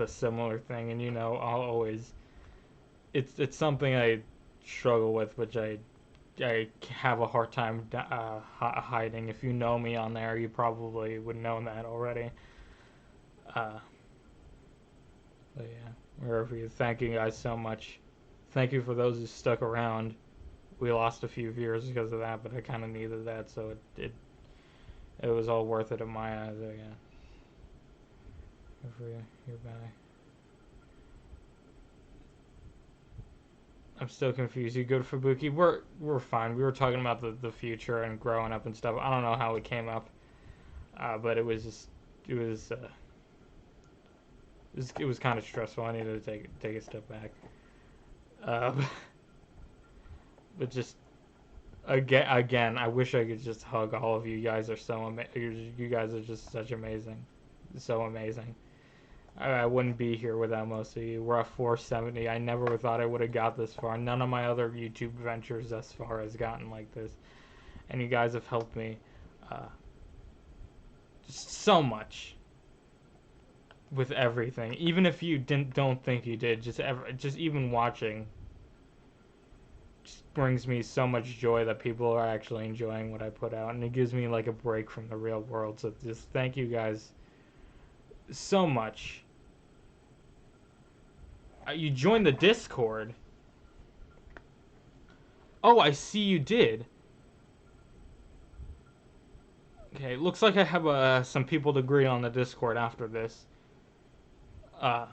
S1: similar thing, and I'll always it's something I struggle with, which I have a hard time hiding. If you know me on there, you probably would know that already. Uh, but yeah, wherever you, thank you guys so much. Thank you for those who stuck around. We lost a few viewers because of that, but I kind of needed that, so it was all worth it in my eyes. So yeah, if you're back. I'm still confused. You good for Buki? We're fine. We were talking about the future and growing up and stuff. I don't know how it came up, but it was just it was it was kind of stressful. I needed to take a step back. Uh, but just again, I wish I could just hug all of you. You guys are you guys are just so amazing. I wouldn't be here without most of you. We're at 470. I never thought I would have got this far. None of my other YouTube ventures thus far has gotten like this, and you guys have helped me just so much with everything. Even if you don't think you did, just even watching just brings me so much joy that people are actually enjoying what I put out, and it gives me like a break from the real world. So just thank you guys so much. You joined the Discord. Oh, I see you did. Okay, looks like I have some people to agree on the Discord after this. But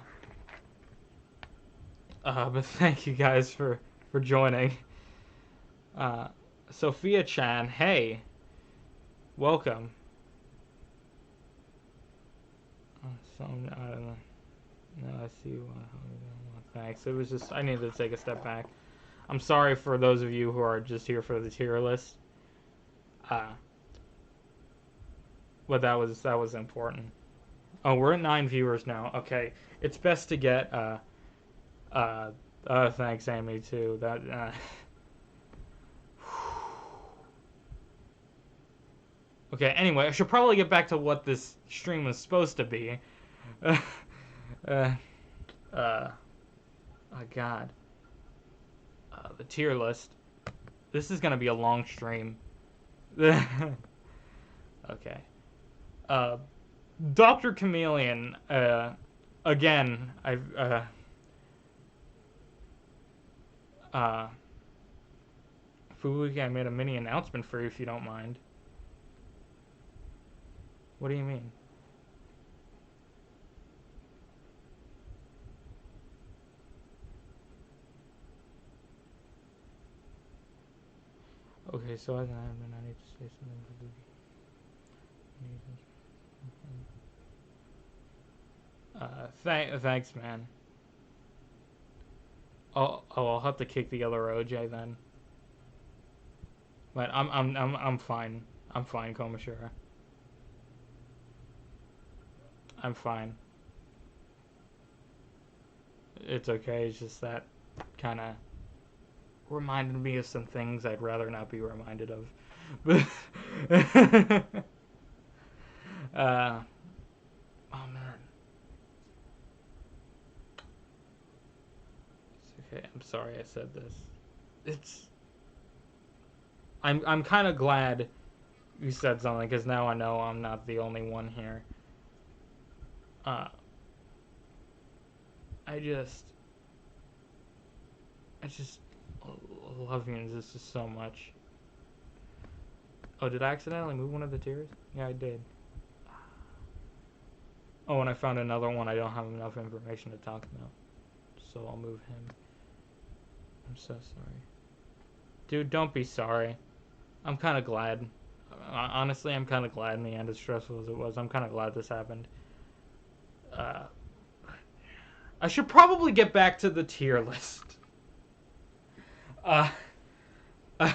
S1: thank you guys for joining. Sophia Chan, hey, welcome. I don't know. No, I see. Thanks. It was just I needed to take a step back. I'm sorry for those of you who are just here for the tier list. But that was important. Oh, we're at 9 viewers now. Okay, it's best to get thanks Amy too. That Okay, anyway, I should probably get back to what this stream was supposed to be. Oh God. The tier list. This is gonna be a long stream. Okay. Dr. Chameleon, again, Fubuki, I made a mini announcement for you if you don't mind. What do you mean? Okay, so I need to say something for Fubuki. Thanks, man. I'll have to kick the other OJ then. But I'm fine. I'm fine, Komashira. I'm fine. It's okay. It's just that kind of reminded me of some things I'd rather not be reminded of. But oh man, it's okay. I'm sorry I said this. It's I'm kind of glad you said something because now I know I'm not the only one here. Uh, I just love you just so much. Oh, did I accidentally move one of the tiers? Yeah, I did. Oh, and I found another one I don't have enough information to talk about. So I'll move him. I'm so sorry. Dude, don't be sorry. I'm kind of glad. Honestly, I'm kind of glad in the end, as stressful as it was. I'm kind of glad this happened. I should probably get back to the tier list. Uh, I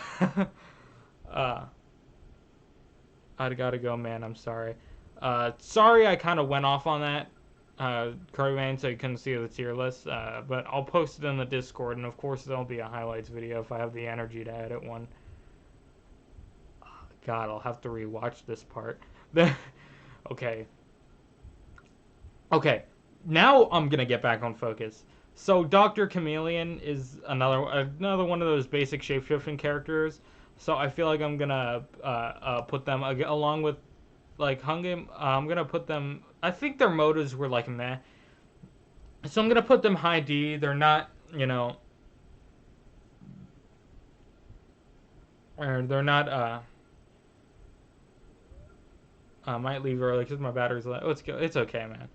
S1: gotta go, man. I'm sorry. Sorry I kind of went off on that, Curryman, so you couldn't see the tier list. But I'll post it in the Discord, and of course there'll be a highlights video if I have the energy to edit one. God, I'll have to rewatch this part. Okay. Okay. Now I'm gonna get back on focus. So Dr. Chameleon is another one of those basic shapeshifting characters. So I feel like I'm gonna put them along with like Hungame. I'm gonna put them. I think their motives were like meh. So I'm gonna put them high D. They're not, or they're not. I might leave early because my battery's low. Let's go. It's okay, man.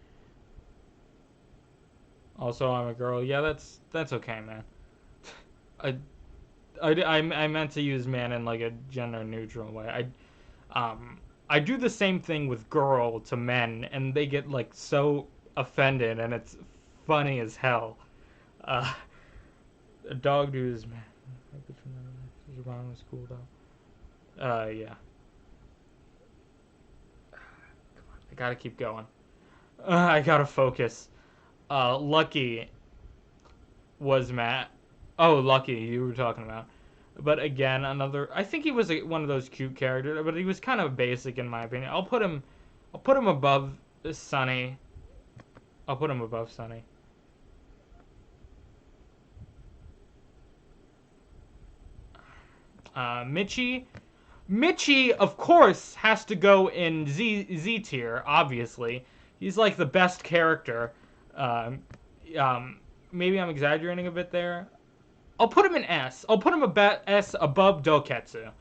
S1: Also, I'm a girl. Yeah, that's okay, man. I meant to use man in like a gender neutral way. I do the same thing with girl to men, and they get like so offended, and it's funny as hell. A dog dude is man. Wrong was cool though. Yeah. Come on, I gotta keep going. I gotta focus. Lucky was Matt. Oh, Lucky, you were talking about. But again, I think he was one of those cute characters, but he was kind of basic in my opinion. I'll put him above Sunny. I'll put him above Sunny. Mitchie, of course, has to go in Z tier. Obviously, he's like the best character. Maybe I'm exaggerating a bit there. I'll put him in S. I'll put him S above Doketsu.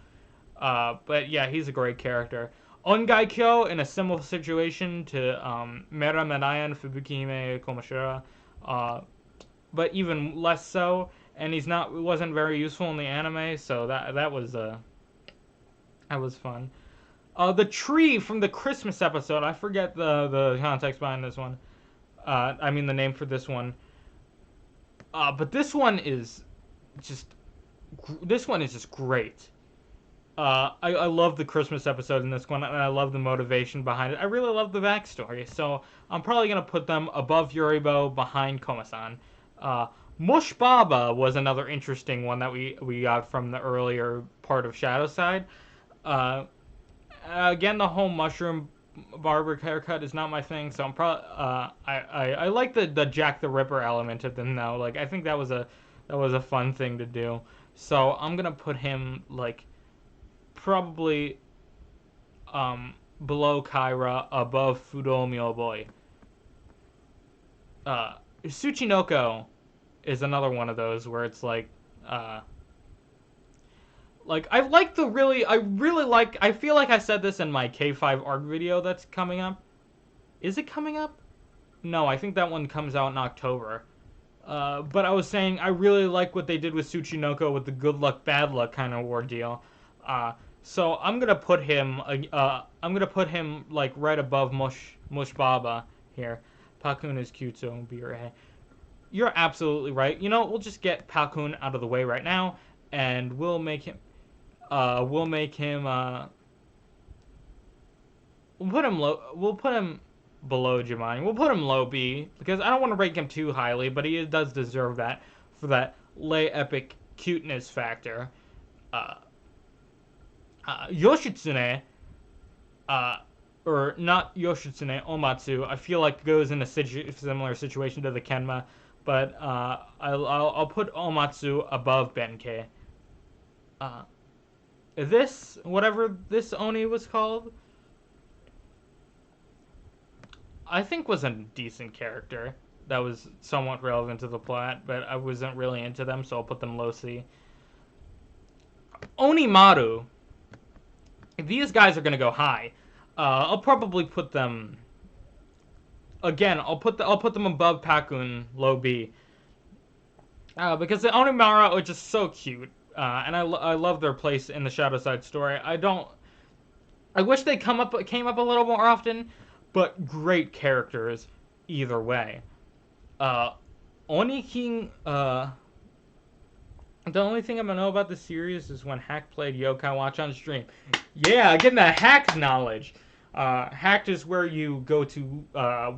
S1: But yeah, he's a great character. Ongaikyo in a similar situation to Mera Menaya and Fubukihime Komashira, but even less so. And wasn't very useful in the anime, so that was fun. The tree from the Christmas episode. I forget the context behind this one. I mean the name for this one. But this one is just great. I love the Christmas episode in this one, and I love the motivation behind it. I really love the backstory, so I'm probably gonna put them above Yuribo, behind Komasan. Mush Baba was another interesting one that we got from the earlier part of Shadowside. Again, the whole mushroom barber haircut is not my thing, so I'm probably I like the Jack the Ripper element of them though. Like I think that was a fun thing to do. So I'm gonna put him like probably below Kyra, above Fudomyo Boy. Tsuchinoko is another one of those where it's like I feel like I said this in my K5 ARC video that's coming up. Is it coming up? No, I think that one comes out in October. But I was saying I really like what they did with Tsuchinoko with the good luck, bad luck kind of ordeal. So I'm gonna put him like right above Mush Baba here. Pakun is cute, so be right. You're absolutely right. You know, we'll just get Pakun out of the way right now, and we'll make him. We'll put him below Giovanni. We'll put him low B because I don't want to rank him too highly, but he does deserve that for that lay epic cuteness factor. Uh, Yoshitsune, or not Yoshitsune, Omatsu, I feel like goes in a similar situation to the Kenma, but I'll put Omatsu above Benkei. This, whatever this Oni was called, I think was a decent character that was somewhat relevant to the plot, but I wasn't really into them, so I'll put them low C. Onimaru, these guys are gonna go high. I'll probably put them. Again, I'll put them above Pakun, low B. Because the Onimaru are just so cute, and I love their place in the Shadowside story. I wish they came up a little more often, but great characters either way. Oni King. The only thing I'm gonna know about the series is when Hack played Yokai Watch on stream. Yeah, getting that Hacked knowledge. Hacked is where you go to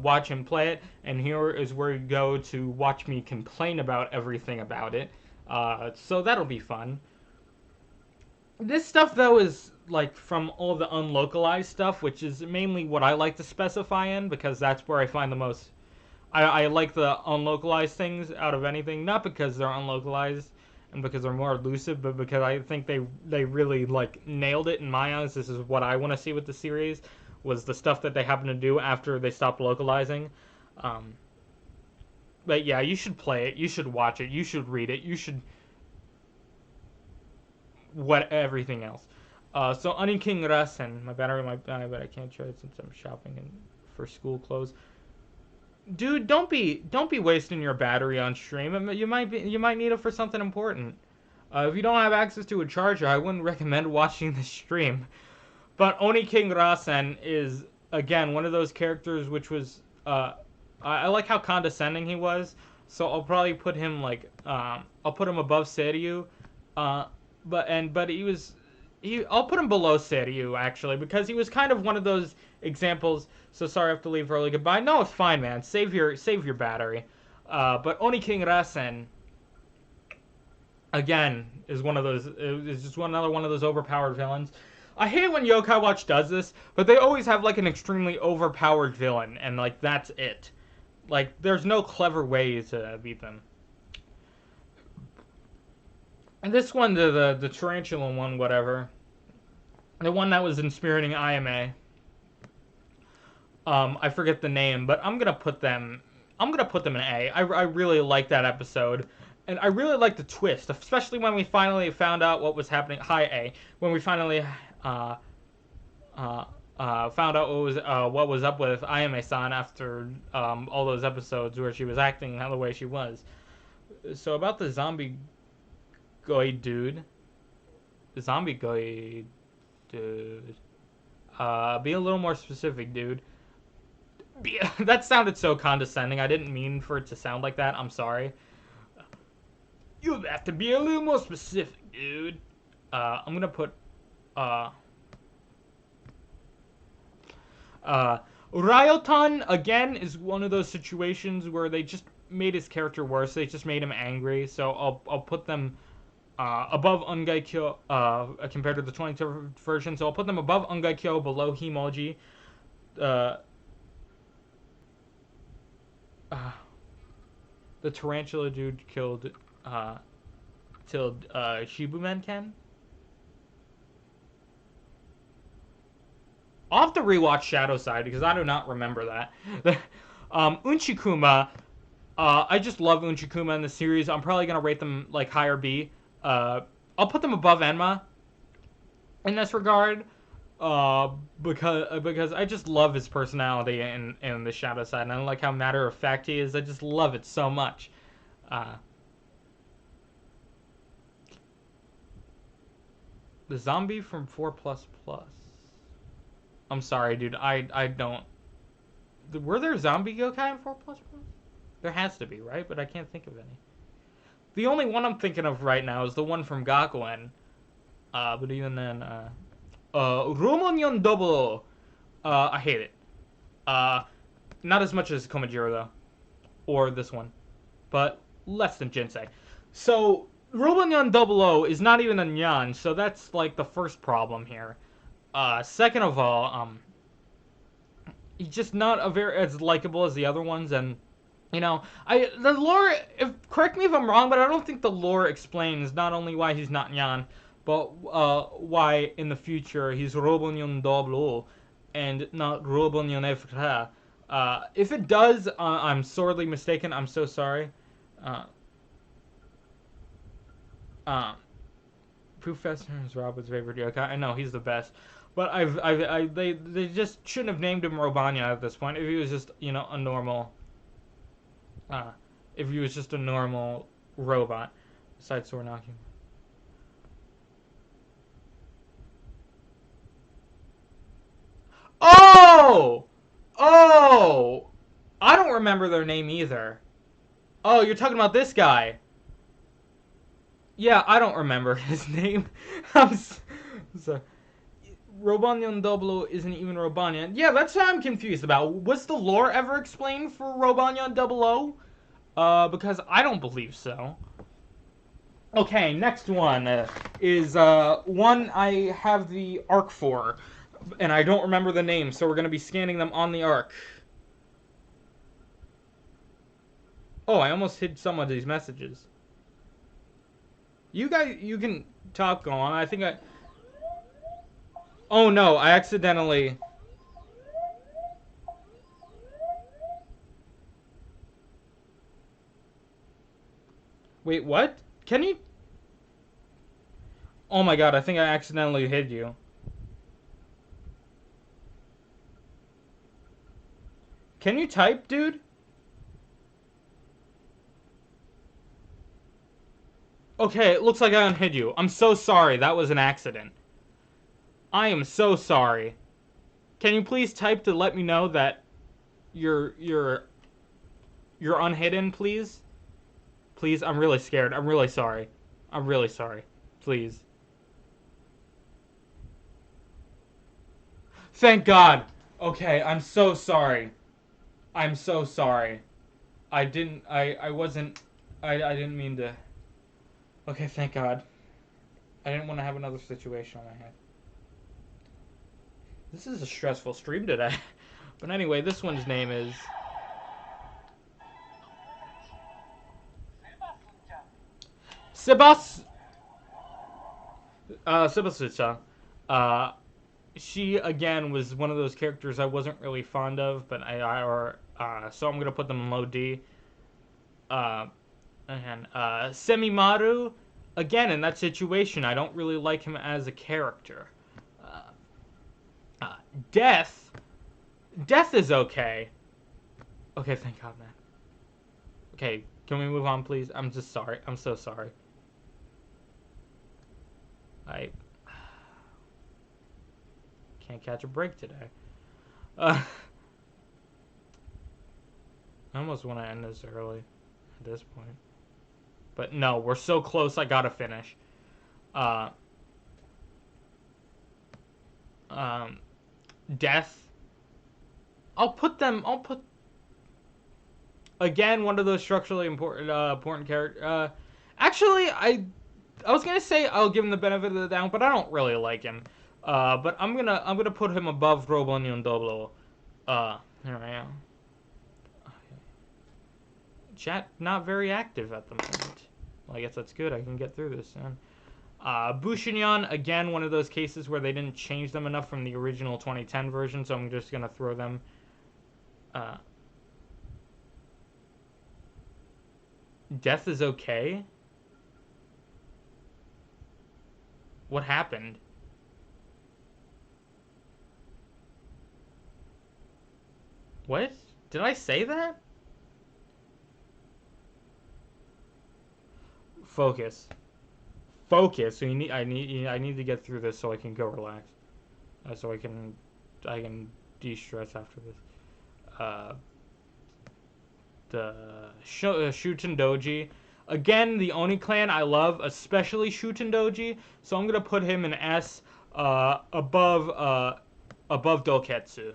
S1: watch him play it, and here is where you go to watch me complain about everything about it. So that'll be fun. This stuff, though, is like from all the unlocalized stuff, which is mainly what I like to specify in, because that's where I find the most... I like the unlocalized things out of anything, not because they're unlocalized and because they're more elusive, but because I think they really like nailed it in my eyes. This is what I want to see with the series, was the stuff that they happen to do after they stopped localizing. But yeah, you should play it, you should watch it, you should read it, you should everything else. So Ani King Rasen, my battery might die, but I can't charge since I'm shopping for school clothes. Dude, don't be wasting your battery on stream. You might need it for something important. If you don't have access to a charger, I wouldn't recommend watching the stream. But Oni King Rasen is again one of those characters which was I like how condescending he was. So I'll probably put him like I'll put him above Seiryu. But I'll put him below Seiryu actually, because he was kind of one of those examples. So sorry I have to leave early. Goodbye. No, it's fine, man. Save your battery. But Oni King Rasen again is one of those. Is just another one of those overpowered villains. I hate when Yokai Watch does this, but they always have like an extremely overpowered villain, and like that's it. Like there's no clever way to beat them. And this one, the tarantula one, whatever, the one that was inspiriting IMA. I forget the name, but I'm gonna put them in A. I really like that episode, and I really like the twist, especially when we finally found out what was happening. High A. When we finally found out what was up with Ayame-san after all those episodes where she was acting the way she was. So about the zombie goy dude. Zombie goy dude. Be a little more specific, dude. That sounded so condescending. I didn't mean for it to sound like that. I'm sorry. You have to be a little more specific, dude. I'm gonna put Ryotan again is one of those situations where they just made his character worse. They just made him angry. So I'll put them above Ungaikyo compared to the 22 version. So I'll put them above Ungaikyo, below Himoji. The tarantula dude killed Shibumen Ken. I'll have to rewatch Shadowside because I do not remember that. Unchikuma, I just love Unchikuma in the series. I'm probably gonna rate them like higher B. I'll put them above Enma in this regard. Because I just love his personality in the Shadowside, and I like how matter of fact he is. I just love it so much. The zombie from 4++. I'm sorry, dude. I don't. Were there zombie yokai in 4++? There has to be, right? But I can't think of any. The only one I'm thinking of right now is the one from Gakuen. But even then, Romonyon Double. I hate it. Not as much as Komajiro, though. Or this one. But less than Jinsei. So, Robonyan 00 is not even a Nyan, so that's, like, the first problem here. Second of all, he's just not as likable as the other ones, and, you know, the lore, correct me if I'm wrong, but I don't think the lore explains not only why he's not Nyan, but why in the future he's Robonyan 00 and not Robonyan Efra. If it does, I'm sorely mistaken. I'm so sorry. Professor is Robin's favorite yokai. I know he's the best, but they just shouldn't have named him Robanya at this point. If he was just a normal, if he was just a normal robot, besides Sornaki. Oh, I don't remember their name either. Oh, you're talking about this guy. Yeah, I don't remember his name. I'm sorry. Robonyan 00 isn't even Robonyan. Yeah, that's what I'm confused about. Was the lore ever explained for Robonyan 00? Because I don't believe so. Okay, next one is one I have the arc for, and I don't remember the name, so we're going to be scanning them on the arc. Oh, I almost hid some of these messages. You guys, you can talk on. I think I... Oh no, I accidentally... Wait, what? Can you... Oh my god, I think I accidentally hid you. Can you type, dude? Okay, it looks like I unhid you. I'm so sorry. That was an accident. I am so sorry. Can you please type to let me know that you're unhidden, please? Please, I'm really scared. I'm really sorry. I'm really sorry. Please. Thank God. Okay, I'm so sorry. I'm so sorry. I didn't mean to... Okay, thank God. I didn't want to have another situation on my head. This is a stressful stream today. But anyway, this one's name is... Sebasucha. She, again, was one of those characters I wasn't really fond of, but so I'm going to put them in low D. And Semimaru, again, in that situation, I don't really like him as a character. Death is okay. Okay, thank God, man. Okay, can we move on, please? I'm just sorry. I'm so sorry. I can't catch a break today. I almost want to end this early at this point. But no, we're so close, I gotta finish. Death. I'll put... Again, one of those structurally important characters. Actually, I was gonna say I'll give him the benefit of the doubt, but I don't really like him. But I'm gonna put him above Robonyan 00. Here I am. Chat not very active at the moment. Well, I guess that's good. I can get through this soon. Bushinyan, again, one of those cases where they didn't change them enough from the original 2010 version, so I'm just gonna throw them. Death is okay. What happened? What? Did I say that? Focus. Focus. So I need to get through this so I can go relax. So I can de-stress after this. The Shuten Doji. Again, the Oni clan I love, especially Shuten Doji. So I'm gonna put him in S above Doketsu.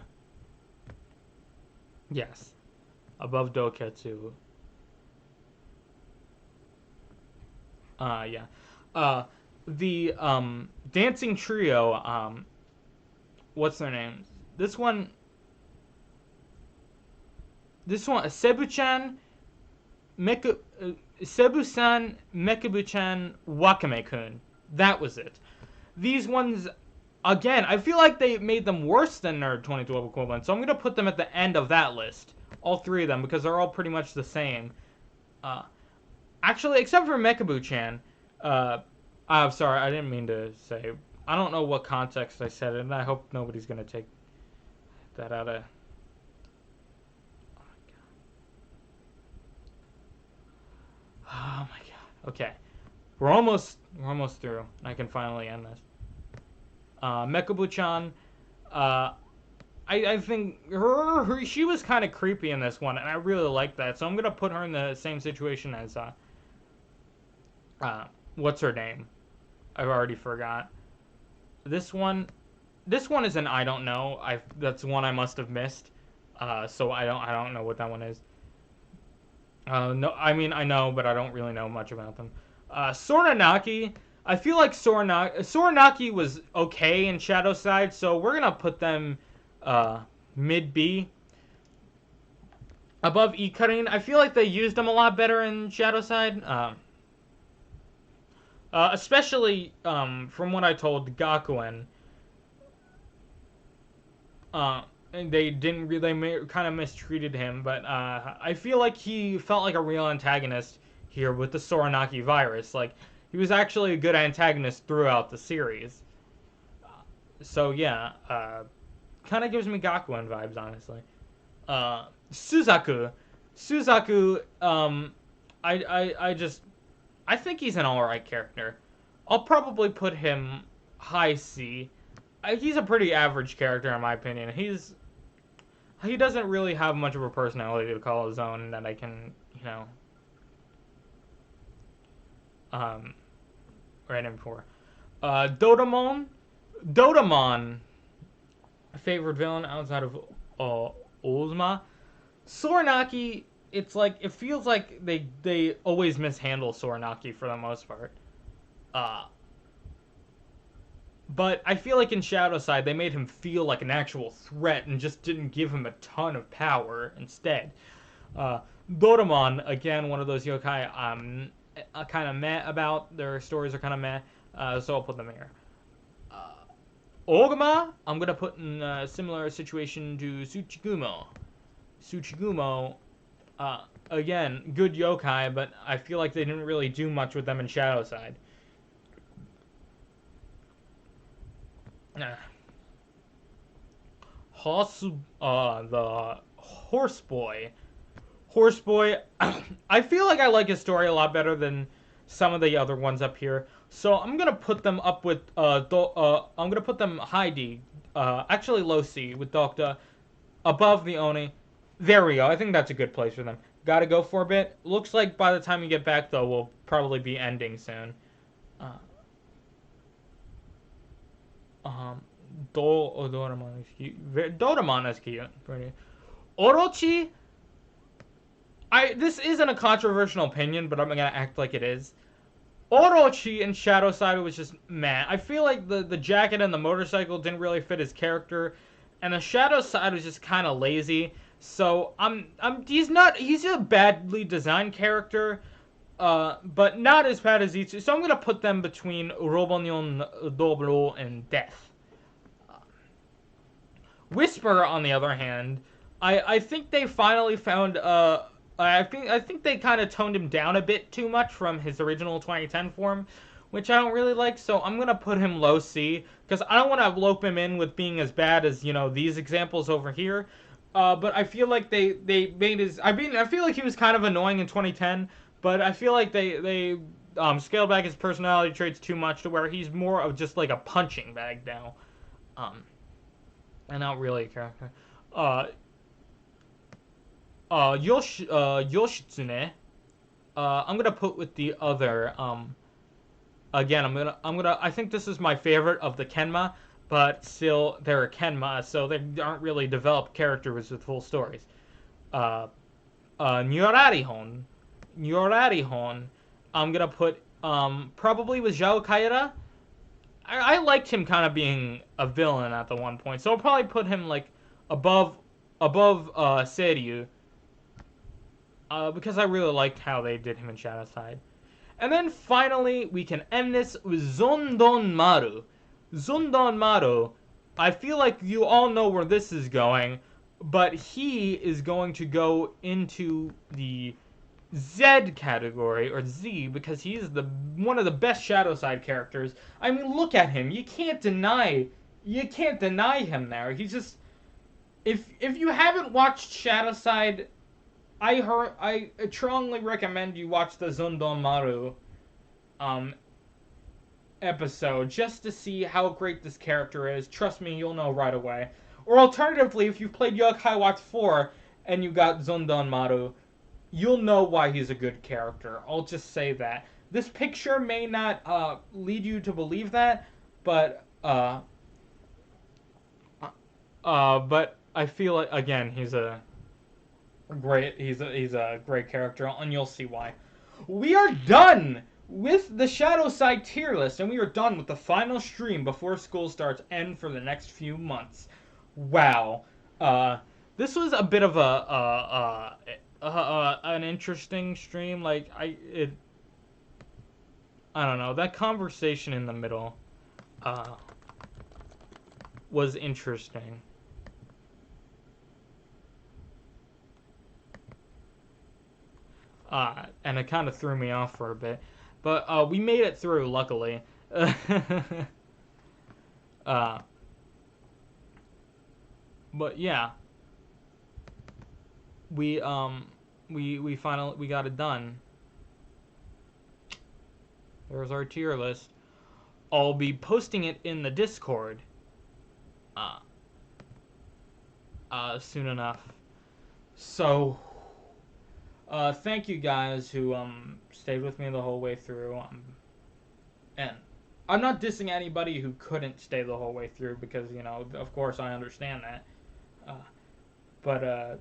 S1: Yes. Above Doketsu. Yeah. Uh, the dancing trio. What's their names? This one. This one. Sebu-chan, Meku, Sebu-san, Mekabu-chan, Wakame-kun. That was it. These ones, again, I feel like they made them worse than their 2012 equivalent, so I'm gonna put them at the end of that list. All three of them, because they're all pretty much the same. Uh, Actually, except for Mekabu-chan. I'm sorry, I didn't mean to say. I don't know what context I said it, and I hope nobody's gonna take that out of. Oh my god. Okay, we're almost through. I can finally end this. Mekabu-chan. Uh, I think she was kind of creepy in this one, and I really like that. So I'm gonna put her in the same situation as what's her name? I've already forgot. This one is an I don't know. That's one I must have missed. So I don't know what that one is. No, I mean I know, but I don't really know much about them. Soranaki. I feel like Soranaki was okay in Shadowside, so we're gonna put them mid B. Above Ikarin, I feel like they used them a lot better in Shadowside. Especially from what I told Gakuen. And they didn't really, kind of mistreated him, but I feel like he felt like a real antagonist here with the Soranaki virus. Like, he was actually a good antagonist throughout the series. So yeah, kind of gives me Gakuen vibes, honestly. Suzaku, I think he's an alright character. I'll probably put him high C. He's a pretty average character in my opinion. He doesn't really have much of a personality to call his own that I can, write him for. Dotamon, favorite villain outside of Ozma. Soranaki, it feels like they always mishandle Soranaki for the most part. But I feel like in Shadowside they made him feel like an actual threat and just didn't give him a ton of power instead. Doraemon, again, one of those yokai I'm kind of meh about. Their stories are kind of meh, so I'll put them here. Ogama, I'm going to put in a similar situation to Tsuchigumo. Tsuchigumo, again, good yokai, but I feel like they didn't really do much with them in Shadowside. The Horse Boy. Horse Boy, I feel like I like his story a lot better than some of the other ones up here. So I'm gonna put them up with I'm gonna put them high D, actually low C with Doctor, above the Oni. There we go. I think that's a good place for them. Gotta go for a bit. Looks like by the time you get back though, we'll probably be ending soon. Doraemon is cute. Pretty. Orochi. This isn't a controversial opinion, but I'm gonna act like it is. Orochi in Shadowside was just meh. I feel like the jacket and the motorcycle didn't really fit his character, and the Shadowside was just kind of lazy. So he's a badly designed character, but not as bad as Itsu. So I'm gonna put them between Robonyon, Dobro, and Death. Whisper, on the other hand, I think they finally found I think they kind of toned him down a bit too much from his original 2010 form, which I don't really like. So I'm gonna put him low C because I don't want to rope him in with being as bad as these examples over here. But I feel like they made his. I feel like he was kind of annoying in 2010, but I feel like they scaled back his personality traits too much to where he's more of just like a punching bag now. And not really a character. Yoshitsune. I'm gonna put with the other. Again, I think this is my favorite of the Kenma, but still they're a Kenma, so they aren't really developed characters with full stories. uh, Nyorarihon. Nyorarihon. I'm gonna put probably with Zhao Kaira. I liked him kind of being a villain at the one point, so I'll probably put him like above Seiryu, because I really liked how they did him in Shadowside. And then finally, we can end this with Zondon Maru. Zondon Maru, I feel like you all know where this is going, but he is going to go into the Z category, or Z, because he's one of the best Shadowside characters. I mean, look at him. You can't deny him there. He's just, if you haven't watched Shadowside, I strongly recommend you watch the Zundon Maru episode just to see how great this character is. Trust me, you'll know right away. Or alternatively, if you've played Yokai Watch 4 and you got Zundon Maru, you'll know why he's a good character. I'll just say that. This picture may not lead you to believe that, but I feel like, again, he's a great character, and you'll see why. We are done with the Shadowside tier list, and we are done with the final stream before school starts and for the next few months. Wow. This was a bit of an interesting stream. Like, I don't know. That conversation in the middle was interesting. And it kind of threw me off for a bit. But we made it through, luckily. But yeah, we finally got it done. There's our tier list. I'll be posting it in the Discord soon enough. So thank you guys who stayed with me the whole way through. And I'm not dissing anybody who couldn't stay the whole way through, because, you know, of course I understand that. But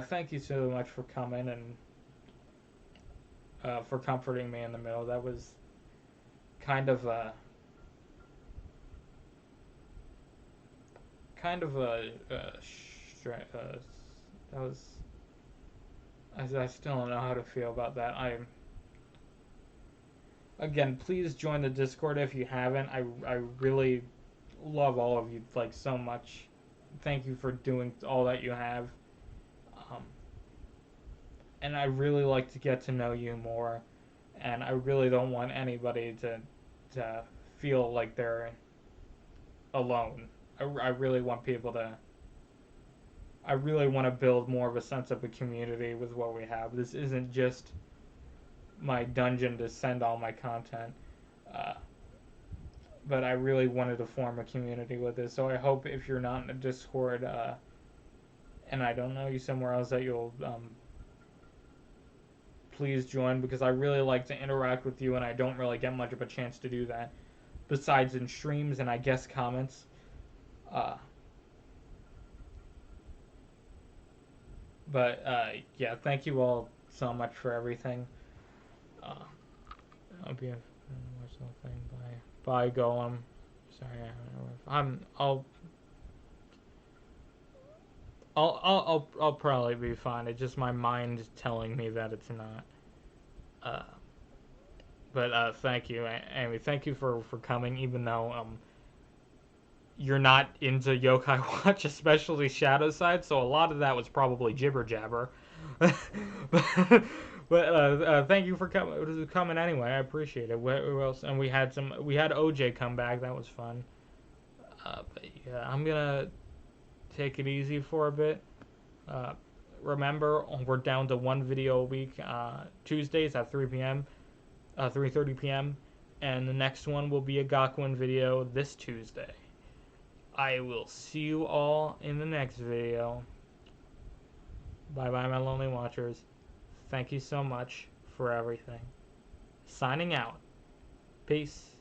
S1: thank you so much for coming and for comforting me in the middle. That was kind of a that was, I still don't know how to feel about that. Again, please join the Discord if you haven't. I really love all of you, like, so much. Thank you for doing all that you have. And I really like to get to know you more. And I really don't want anybody to feel like they're alone. I really want people to... I really want to build more of a sense of a community with what we have. This isn't just my dungeon to send all my content. But I really wanted to form a community with this. So I hope if you're not in the Discord, and I don't know you somewhere else, that you'll please join, because I really like to interact with you, and I don't really get much of a chance to do that besides in streams and I guess comments. But yeah, thank you all so much for everything. I'll be something. Bye, Golem. Sorry, I'll probably be fine. It's just my mind telling me that it's not. But thank you, Amy. Thank you for coming, even though you're not into Yokai Watch, especially Shadowside, so a lot of that was probably jibber jabber. But thank you for coming anyway. I appreciate it. Who else? And we had OJ come back. That was fun. But yeah, I'm gonna take it easy for a bit. Remember, we're down to one video a week. Tuesdays at 3 p.m. 3:30 p.m. And the next one will be a Gakuin video this Tuesday. I will see you all in the next video. Bye-bye, my lonely watchers. Thank you so much for everything. Signing out. Peace.